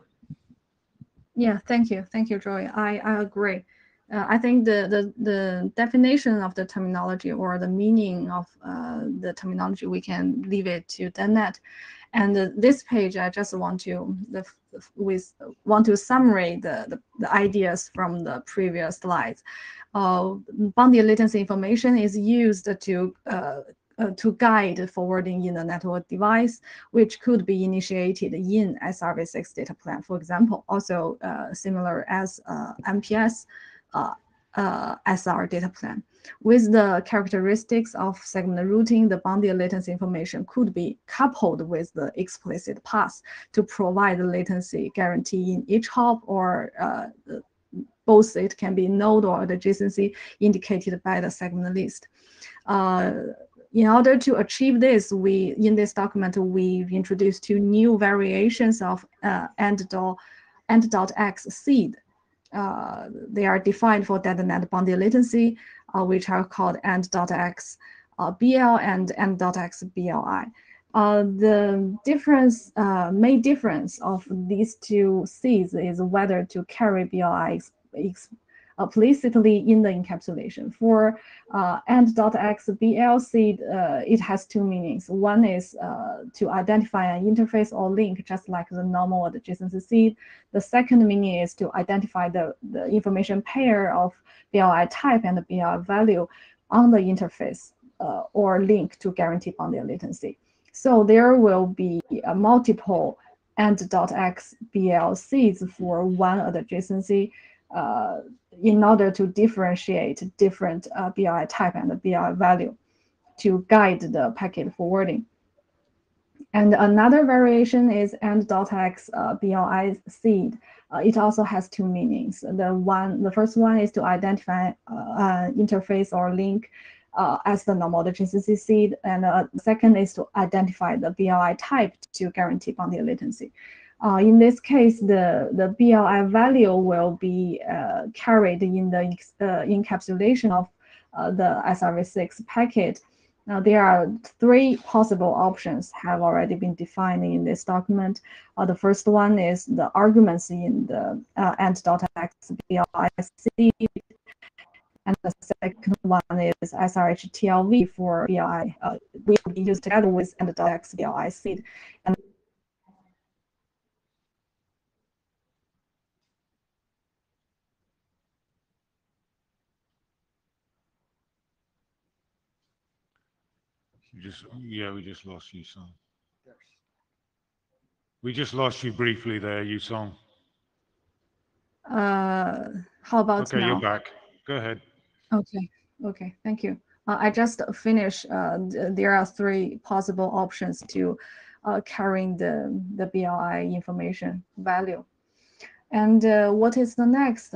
Speaker 18: Yeah, thank you, Joy. I agree. I think the definition of the terminology or the meaning of the terminology, we can leave it to DetNet. And this page, I just want to summarize the ideas from the previous slides. Bounded latency information is used to guide forwarding in a network device, which could be initiated in SRv6 data plan, for example, also similar as MPS SR data plan. With the characteristics of segment routing, the bounded latency information could be coupled with the explicit path to provide the latency guarantee in each hop, or both it can be node or adjacency indicated by the segment list. In order to achieve this, in this document, we've introduced two new variations of end.x seed. They are defined for DetNet bounded latency, which are called end.x BL and end.x BLI. The main difference of these two seeds is whether to carry BLI explicitly in the encapsulation. For end.x BL seed, it has two meanings. One is to identify an interface or link, just like the normal adjacency seed. The second meaning is to identify the information pair of BLI type and the BLI value on the interface or link to guarantee bounded latency. So there will be multiple end.x BL seeds for one adjacency in order to differentiate different BLI type and BLI value to guide the packet forwarding. And another variation is end.x BLI seed. It also has two meanings. The first one is to identify interface or link as the normal adjacency seed, and the second is to identify the BLI type to guarantee bounded latency. In this case, the BLI value will be carried in the encapsulation of the SRv6 packet. Now, there are three possible options have already been defined in this document. The first one is the arguments in the end.x BLI seed, and the second one is SRH-TLV for BLI. Will be used together with end.x BLI seed. And
Speaker 5: we just lost you, Song. We just lost you briefly there, you Song.
Speaker 18: how about
Speaker 5: okay,
Speaker 18: now?
Speaker 5: You're back. Go ahead.
Speaker 18: Okay, thank you. I just finished. There are three possible options to carrying the BLI information value. And what is the next?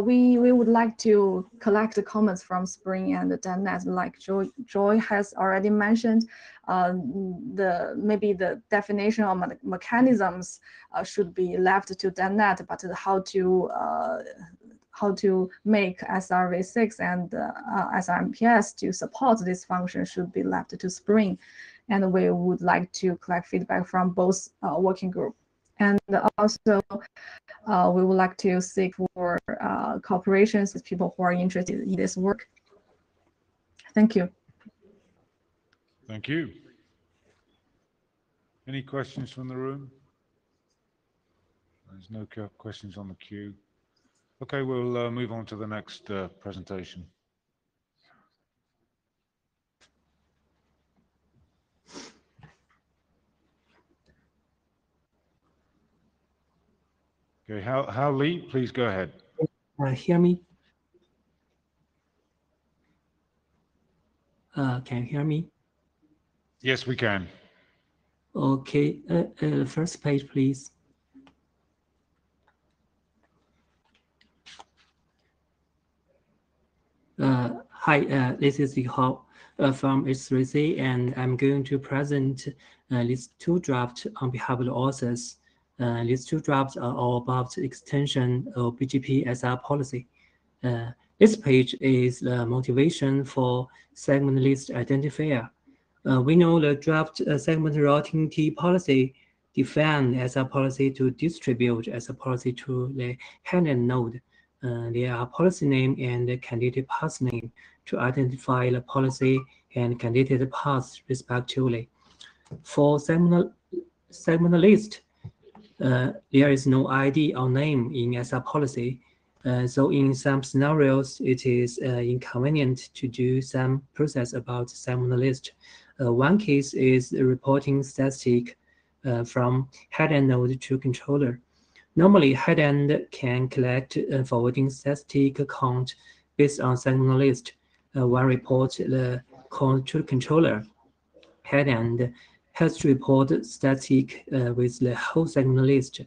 Speaker 18: We would like to collect the comments from Spring and the DetNet, like Joy has already mentioned. Maybe the definition of mechanisms should be left to DetNet, but how to make SRv6 and SRMPS to support this function should be left to Spring. And we would like to collect feedback from both working group. And also, we would like to seek for cooperations with people who are interested in this work. Thank you.
Speaker 5: Thank you. Any questions from the room? There's no questions on the queue. Okay, we'll move on to the next presentation. Okay, Hao Li, please go ahead.
Speaker 19: Hear me? Can you hear me?
Speaker 5: Yes, we can.
Speaker 19: Okay, first page, please. Hi, this is Yiho from H3C, and I'm going to present these two drafts on behalf of the authors. These two drafts are all about the extension of BGP SR policy. This page is the motivation for segment list identifier. We know the draft segment routing T policy define SR policy to distribute SR policy to the headend node. There are policy name and candidate path name to identify the policy and candidate path respectively. For segment list, there is no ID or name in SR policy. So in some scenarios, it is inconvenient to do some process about segment list. One case is reporting static from headend node to controller. Normally, headend can collect forwarding static count based on segment list. One report the count to the controller. Headend has to report static with the whole segment list,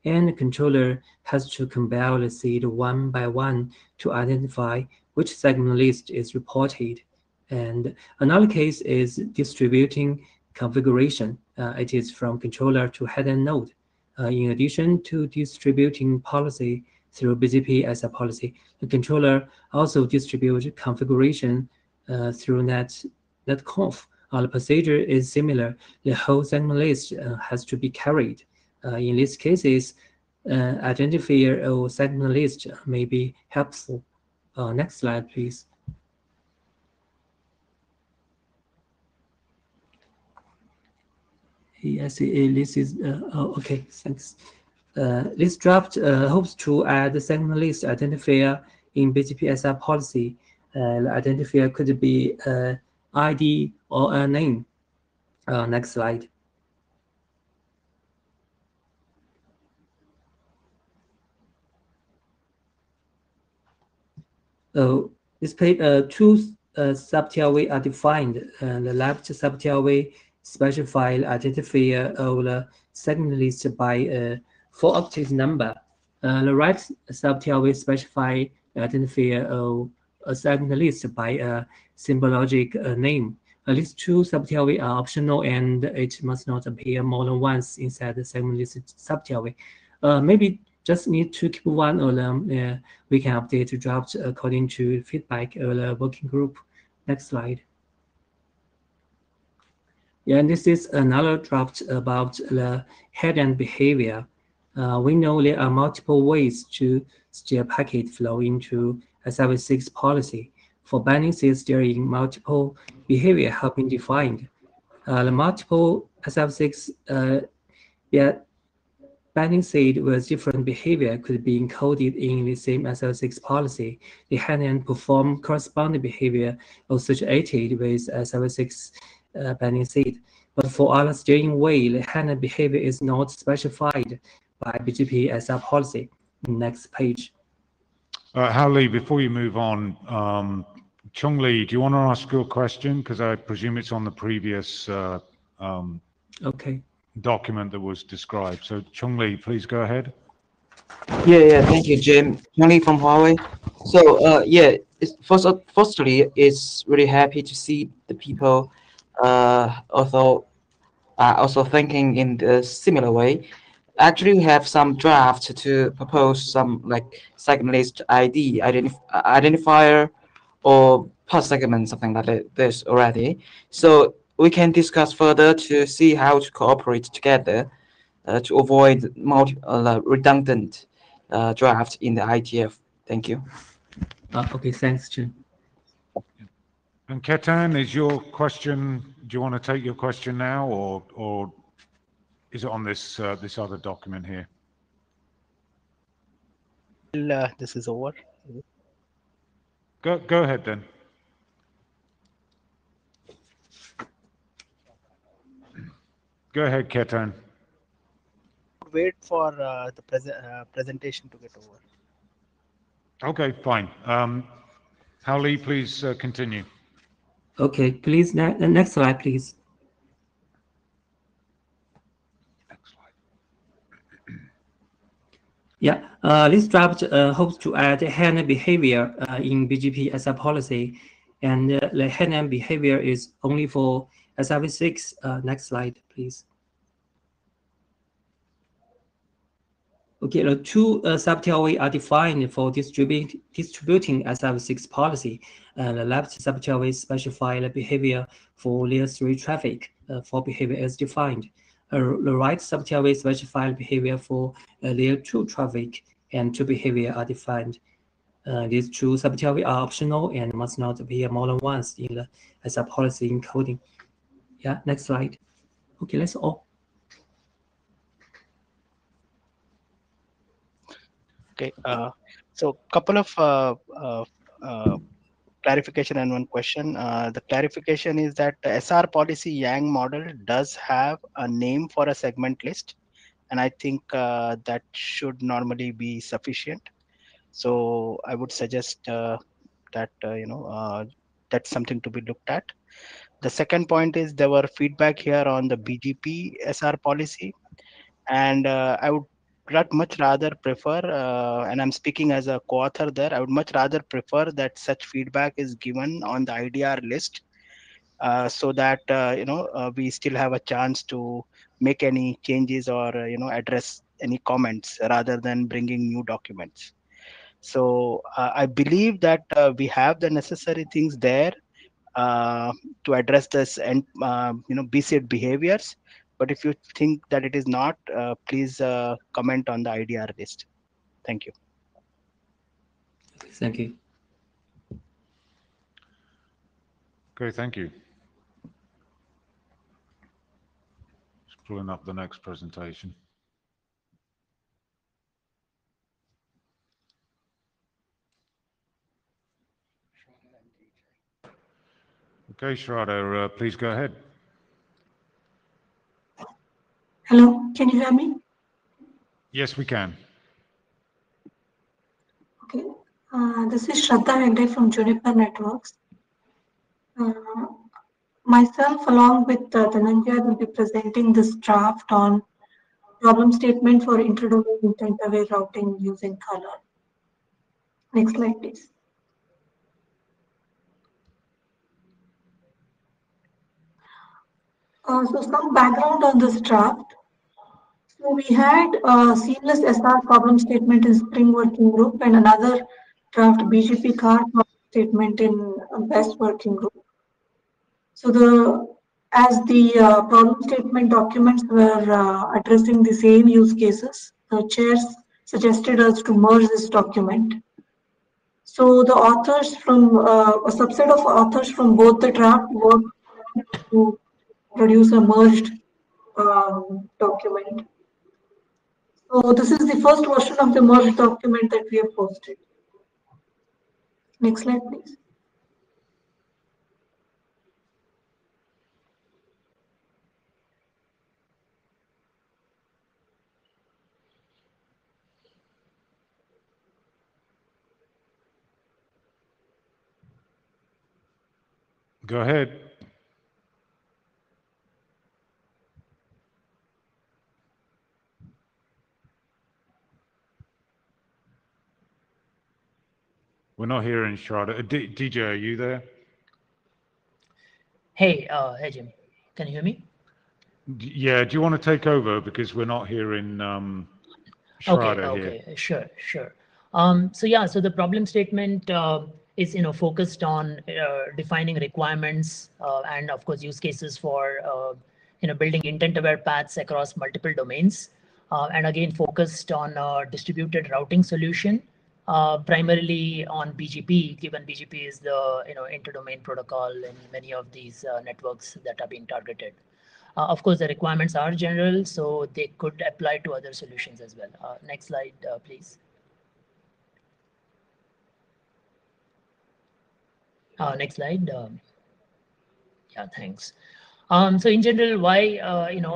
Speaker 19: and the controller has to compile the seed one by one to identify which segment list is reported. And another case is distributing configuration. It is from controller to headend node. In addition to distributing policy through BGP as a policy, the controller also distributes configuration through netconf. The procedure is similar. The whole segment list has to be carried. In these cases, identifier of segment list may be helpful. Next slide, please. Yes, this is okay. Thanks. This draft hopes to add the segment list identifier in BGP SR policy. The identifier could be ID or a name. Next slide. This page, two subtailways are defined. The left subtailway specify the identifier of the segment list by a 4-octet number. The right subtailway specify the identifier of a segment list by a symbologic name. These two subtailways are optional, and it must not appear more than once inside the segment list subtailway. Maybe just need to keep one of them. We can update the draft according to feedback of the working group. Next slide. Yeah, and this is another draft about the headend behavior. We know there are multiple ways to steer packet flow into SRv6 policy. For binding seed steering, multiple behavior have been defined. The multiple SRv6 binding seed with different behavior could be encoded in the same SRv6 policy. The headend perform corresponding behavior associated with SRv6 binding seed. But for other steering way, the headend behavior is not specified by BGP SR policy. Next page.
Speaker 5: Hao Li, before you move on, Chung Li, do you want to ask your question? Because I presume it's on the previous
Speaker 19: okay.
Speaker 5: document that was described. So Chung Li, please go ahead.
Speaker 20: Yeah, thank you, Jim. Chung Li from Huawei. So yeah, firstly, it's really happy to see the people also thinking in the similar way. Actually, we have some drafts to propose some like segment list ID identifier or path segment, something like this already. So we can discuss further to see how to cooperate together to avoid redundant draft in the IETF. Thank you.
Speaker 19: Okay, thanks, Jim.
Speaker 5: And Ketan, is your question? Do you want to take your question now, or is it on this this other document here?
Speaker 14: This is over.
Speaker 5: Go ahead then. Go ahead, Ketan.
Speaker 14: Wait for the presentation to get over.
Speaker 5: Okay, fine. Hao Li, please continue.
Speaker 19: Okay, please, next slide, please. Yeah, this draft hopes to add hidden behavior in BGP SR policy, and the hidden behavior is only for SRv6. Next slide, please. Okay, the two sub-TLV are defined for distributing SRv6 policy. The left sub-TLV specify the behavior for layer 3 traffic for behavior as defined. The right sub-TLV specify the behavior for layer 2 traffic, and two behavior are defined. These two sub-TLV are optional and must not appear more than once in the SR policy encoding. Yeah, next slide. Okay, that's all.
Speaker 14: Okay, so couple of clarification and one question. The clarification is that the SR policy Yang model does have a name for a segment list, and I think that should normally be sufficient. So I would suggest that that's something to be looked at. The second point is there were feedback here on the BGP SR policy, and I would much rather prefer, and I'm speaking as a co-author there, I would much rather prefer that such feedback is given on the IDR list, so that we still have a chance to make any changes or address any comments rather than bringing new documents. So I believe that we have the necessary things there to address this and BCID behaviors. But if you think that it is not, please comment on the IDR list. Thank you.
Speaker 19: Thank you.
Speaker 5: Okay, thank you. Just pulling up the next presentation. Okay, Shraddha, please go ahead.
Speaker 21: Hello, can you hear me?
Speaker 5: Yes, we can.
Speaker 21: Okay, this is Shraddha Hegde from Juniper Networks. Myself, along with Dhananjay, will be presenting this draft on problem statement for inter-domain intent-aware routing using color. Next slide, please. So some background on this draft. So we had a seamless SR problem statement in Spring Working Group and another draft BGP card problem statement in BEST Working Group. So as the problem statement documents were addressing the same use cases, the chairs suggested us to merge this document. So the authors from a subset of authors from both the draft worked to produce a merged document. So this is the first version of the merged document that we have posted. Next slide, please.
Speaker 5: Go ahead. We're not hearing Shraddha. DJ, are you there?
Speaker 22: Hey, hey Jim, can you hear me?
Speaker 5: Yeah, do you want to take over because we're not hearing Shraddha here?
Speaker 22: Okay, sure. So yeah, so the problem statement is focused on defining requirements and of course use cases for building intent-aware paths across multiple domains, and again focused on distributed routing solution. Primarily on BGP, given BGP is the inter-domain protocol in many of these networks that are being targeted. Of course, the requirements are general, so they could apply to other solutions as well. Next slide, please. Next slide. Yeah, thanks. So in general, why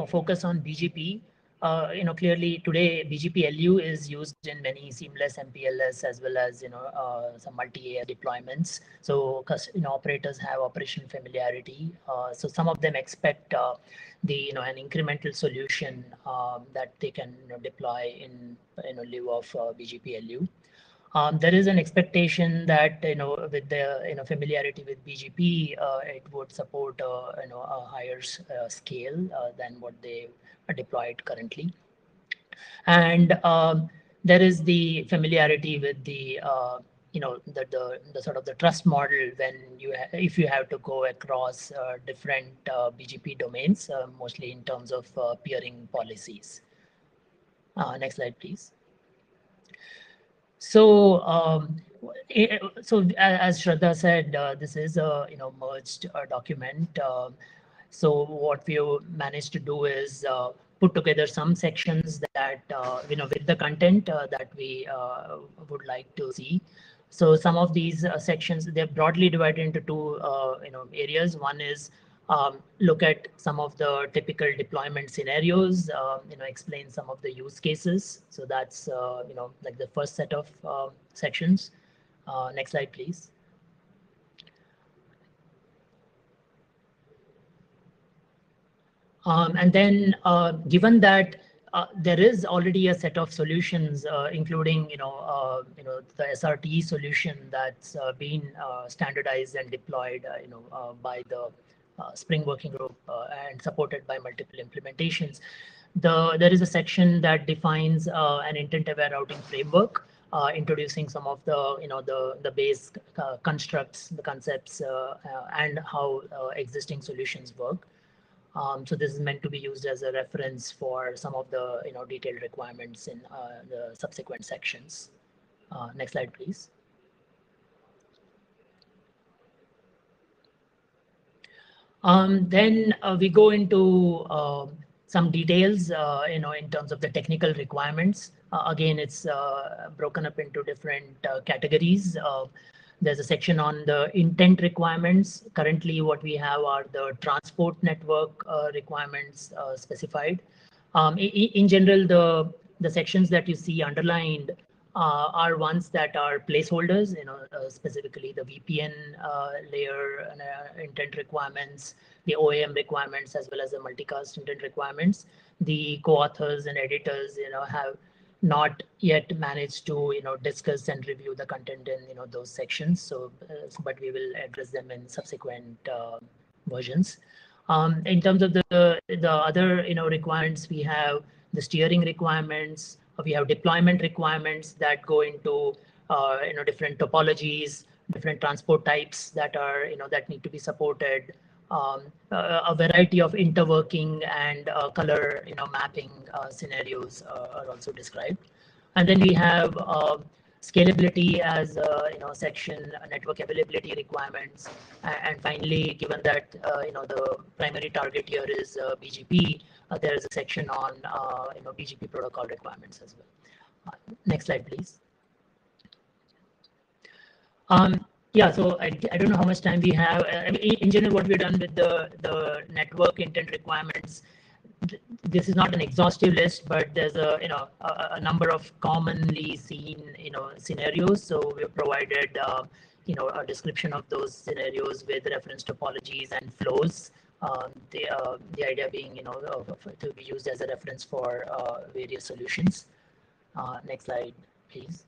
Speaker 22: focus on BGP? clearly today BGP-LU is used in many seamless MPLS as well as some multi-AS deployments. So operators have operational familiarity. So some of them expect the an incremental solution that they can deploy in lieu of BGP-LU. There is an expectation that with the familiarity with BGP, it would support a higher scale than what they are deployed currently, and there is the familiarity with the the sort of the trust model when if you have to go across different BGP domains, mostly in terms of peering policies. Next slide, please. So, as Shraddha said, this is a merged document. So what we managed to do is put together some sections that with the content that we would like to see. So some of these sections, they're broadly divided into two areas. One is look at some of the typical deployment scenarios, explain some of the use cases. So that's like the first set of sections. Next slide, please. And then given that there is already a set of solutions, including the SRTE solution that's been standardized and deployed by the Spring Working Group and supported by multiple implementations. There is a section that defines an intent-aware routing framework, introducing some of the the base constructs, the concepts, and how existing solutions work. So this is meant to be used as a reference for some of the detailed requirements in the subsequent sections. Next slide, please. Then we go into some details, in terms of the technical requirements. Again, it's broken up into different categories. There's a section on the intent requirements. Currently, what we have are the transport network requirements specified. In general, the sections that you see underlined are ones that are placeholders, specifically the VPN layer intent requirements, the OAM requirements, as well as the multicast intent requirements. The co-authors and editors, have not yet managed to discuss and review the content in those sections. So, but we will address them in subsequent versions. In terms of the other requirements, we have the steering requirements. We have deployment requirements that go into different topologies, different transport types that are that need to be supported. A variety of interworking and color mapping scenarios are also described. And then we have scalability as section, network availability requirements, and finally, given that the primary target here is BGP, there is a section on BGP protocol requirements as well. Next slide, please. Yeah, so I don't know how much time we have. In general, what we've done with the network intent requirements, this is not an exhaustive list, but there's a number of commonly seen scenarios. So we've provided a description of those scenarios with reference topologies and flows. The idea being to be used as a reference for various solutions. Next slide, please.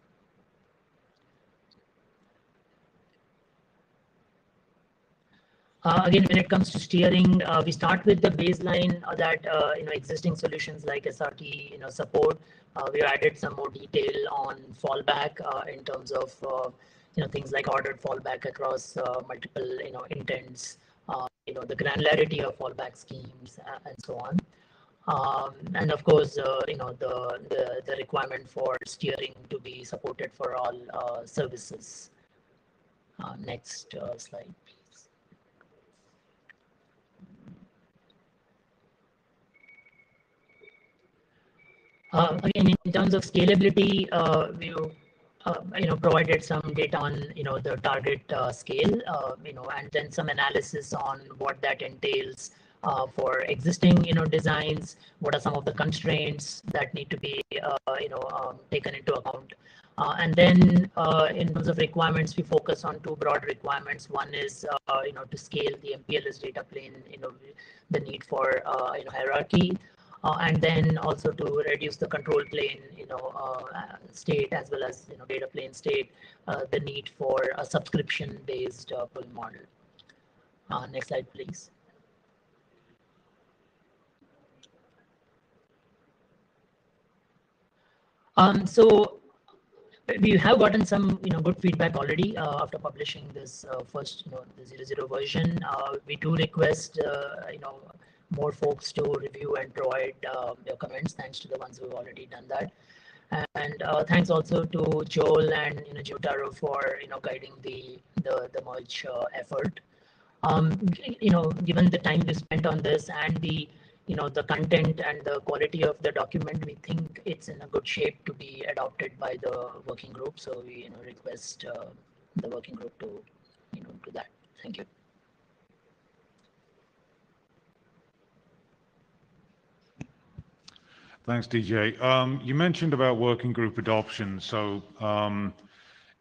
Speaker 22: Again, when it comes to steering, we start with the baseline that existing solutions like SRT support. We added some more detail on fallback in terms of things like ordered fallback across multiple intents, the granularity of fallback schemes, and so on. And of course, the requirement for steering to be supported for all services. Next slide, please. Again, in terms of scalability, we provided some data on the target scale, and then some analysis on what that entails for existing designs, what are some of the constraints that need to be taken into account. And then in terms of requirements, we focus on two broad requirements. One is to scale the MPLS data plane, the need for hierarchy, and then also to reduce the control plane state as well as data plane state, the need for a subscription based pull model. Next slide, please. So we have gotten some good feedback already after publishing this first the 0.0 version. We do request more folks to review and provide their comments. Thanks to the ones who've already done that, and thanks also to Joel and Jotaro for guiding the merge effort. Given the time we spent on this and the the content and the quality of the document, we think it's in a good shape to be adopted by the working group. So we request the working group to do that. Thank you.
Speaker 5: Thanks, DJ. You mentioned about working group adoption. So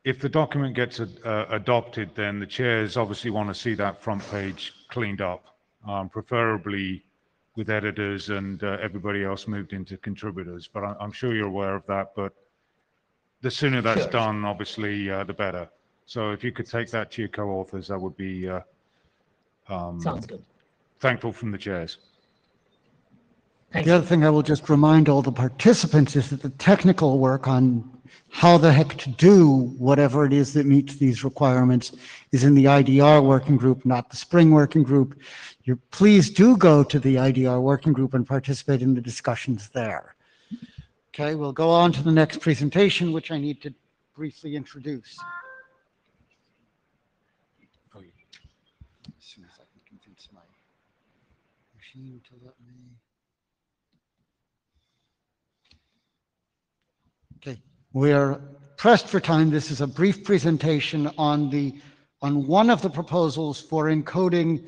Speaker 5: if the document gets adopted, then the chairs obviously want to see that front page cleaned up, preferably with editors and everybody else moved into contributors. But I'm sure you're aware of that. But the sooner that's done, obviously, the better. So if you could take that to your co-authors, that would be
Speaker 22: Sounds good.
Speaker 5: Thankful from the chairs.
Speaker 4: The other thing I will just remind all the participants is that the technical work on how the heck to do whatever it is that meets these requirements is in the IDR working group, not the Spring working group. Please do go to the IDR working group and participate in the discussions there. Okay, we'll go on to the next presentation, which I need to briefly introduce. As soon as I can convince my machine to let me. Okay, we are pressed for time. This is a brief presentation on one of the proposals for encoding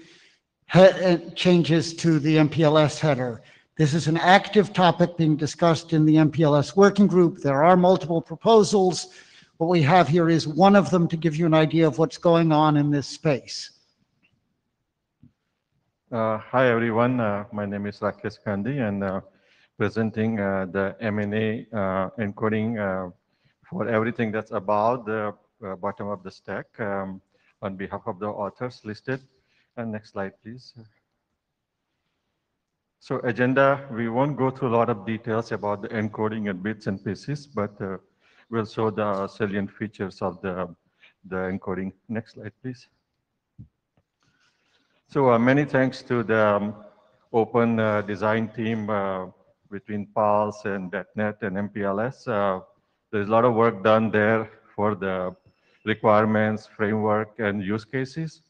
Speaker 4: changes to the MPLS header. This is an active topic being discussed in the MPLS working group. There are multiple proposals. What we have here is one of them to give you an idea of what's going on in this space.
Speaker 1: Hi everyone, my name is Rakesh Gandhi and presenting the M&A encoding for everything that's about the bottom of the stack on behalf of the authors listed. And next slide, please. So agenda, we won't go through a lot of details about the encoding and bits and pieces, but we'll show the salient features of the encoding. Next slide, please. So many thanks to the open design team between PALS and .NET and MPLS. There's a lot of work done there for the requirements, framework, and use cases.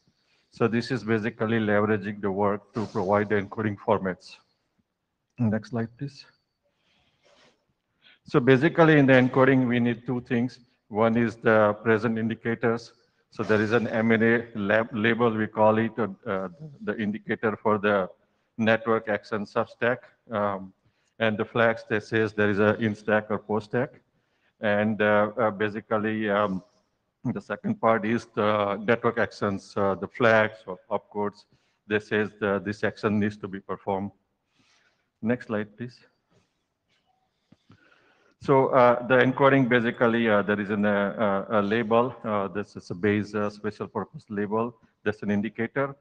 Speaker 1: So this is basically leveraging the work to provide the encoding formats. Next slide, please. So basically in the encoding, we need two things. One is the present indicators. So there is an M&A label, we call it the indicator for the network action substack. And the flags that says there is an in-stack or post-stack. And basically, the second part is the network actions, the flags or opcodes that says this action needs to be performed. Next slide, please. So the encoding, basically, there is a label. This is a base special purpose label. That's an indicator.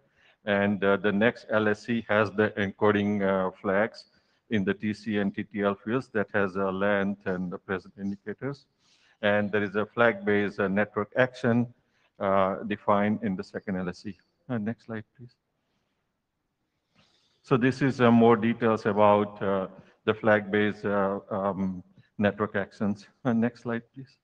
Speaker 1: And the next LSC has the encoding flags in the TC and TTL fields that has a length and the present indicators. And there is a flag-based network action defined in the second LSC. Next slide, please. So this is more details about the flag-based network actions. Next slide, please.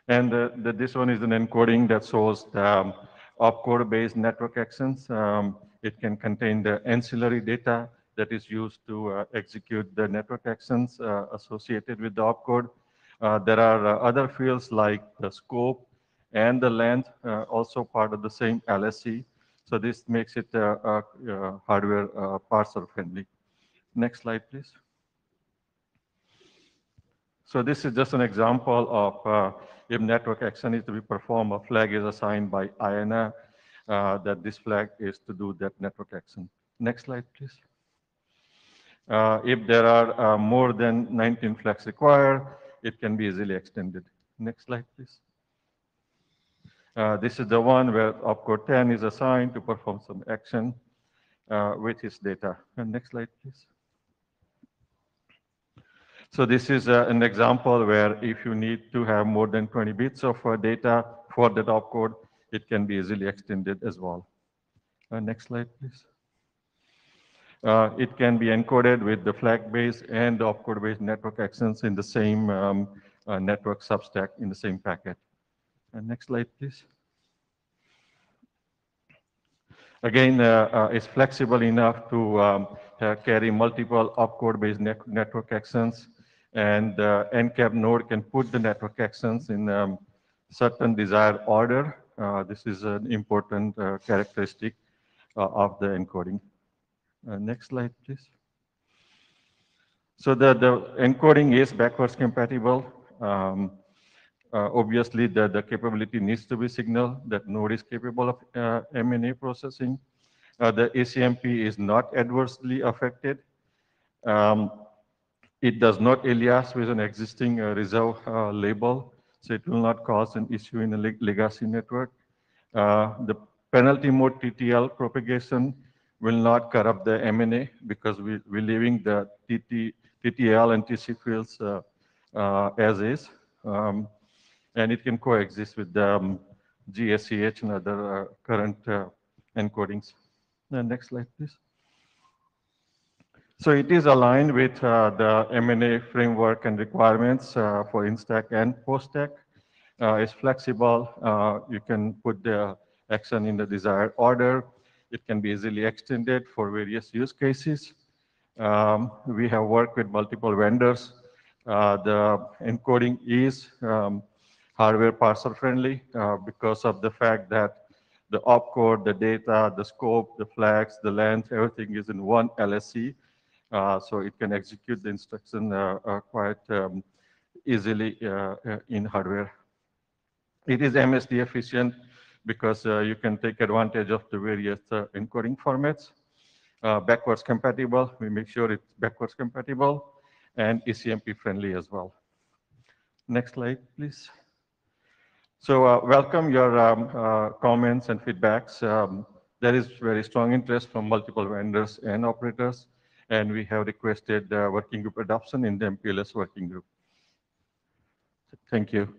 Speaker 1: And this one is an encoding that shows the opcode-based network actions. It can contain the ancillary data that is used to execute the network actions associated with the opcode. There are other fields like the scope and the length, also part of the same LSC. So this makes it hardware parser friendly. Next slide, please. So this is just an example of if network action is to be performed, a flag is assigned by INA that this flag is to do that network action. Next slide, please. If there are more than 19 flags required, it can be easily extended. Next slide, please. This is the one where opcode 10 is assigned to perform some action with its data. And next slide, please. So this is an example where if you need to have more than 20 bits of data for that opcode, it can be easily extended as well. Next slide, please. It can be encoded with the flag-based and the opcode-based network actions in the same network substack in the same packet. Next slide, please. Again, it's flexible enough to carry multiple opcode-based network actions, and NCAP node can put the network actions in certain desired order. This is an important characteristic of the encoding. Next slide, please. So the encoding is backwards compatible. Obviously, the capability needs to be signaled that node is capable of M&A processing. The ACMP is not adversely affected. It does not alias with an existing reserve label, so it will not cause an issue in a legacy network. The penalty mode TTL propagation will not corrupt the M&A because we're leaving the TTL and TC fields as is. And it can coexist with the GSCH and other current encodings. Next slide, please. So it is aligned with the M&A framework and requirements for in-stack and post-stack. It's flexible. You can put the action in the desired order. It can be easily extended for various use cases. We have worked with multiple vendors. The encoding is hardware parser friendly because of the fact that the opcode, the data, the scope, the flags, the length, everything is in one LSC. So it can execute the instruction quite easily in hardware. It is MSD efficient because you can take advantage of the various encoding formats. Backwards compatible, we make sure it's backwards compatible, and ECMP friendly as well. Next slide, please. So welcome your comments and feedbacks. There is very strong interest from multiple vendors and operators, and we have requested working group adoption in the MPLS working group. Thank you.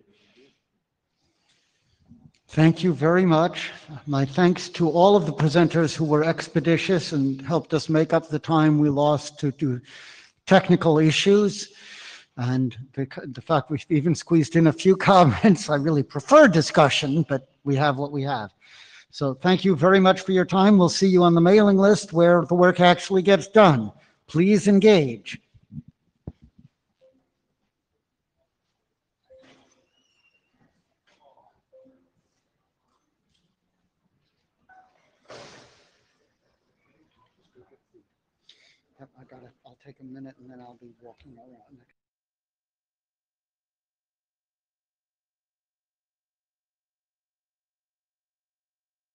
Speaker 4: Thank you very much. My thanks to all of the presenters who were expeditious and helped us make up the time we lost to do technical issues. And the fact we've even squeezed in a few comments, I really prefer discussion, but we have what we have. So thank you very much for your time. We'll see you on the mailing list where the work actually gets done. Please engage. I'll take a minute and then I'll be walking around.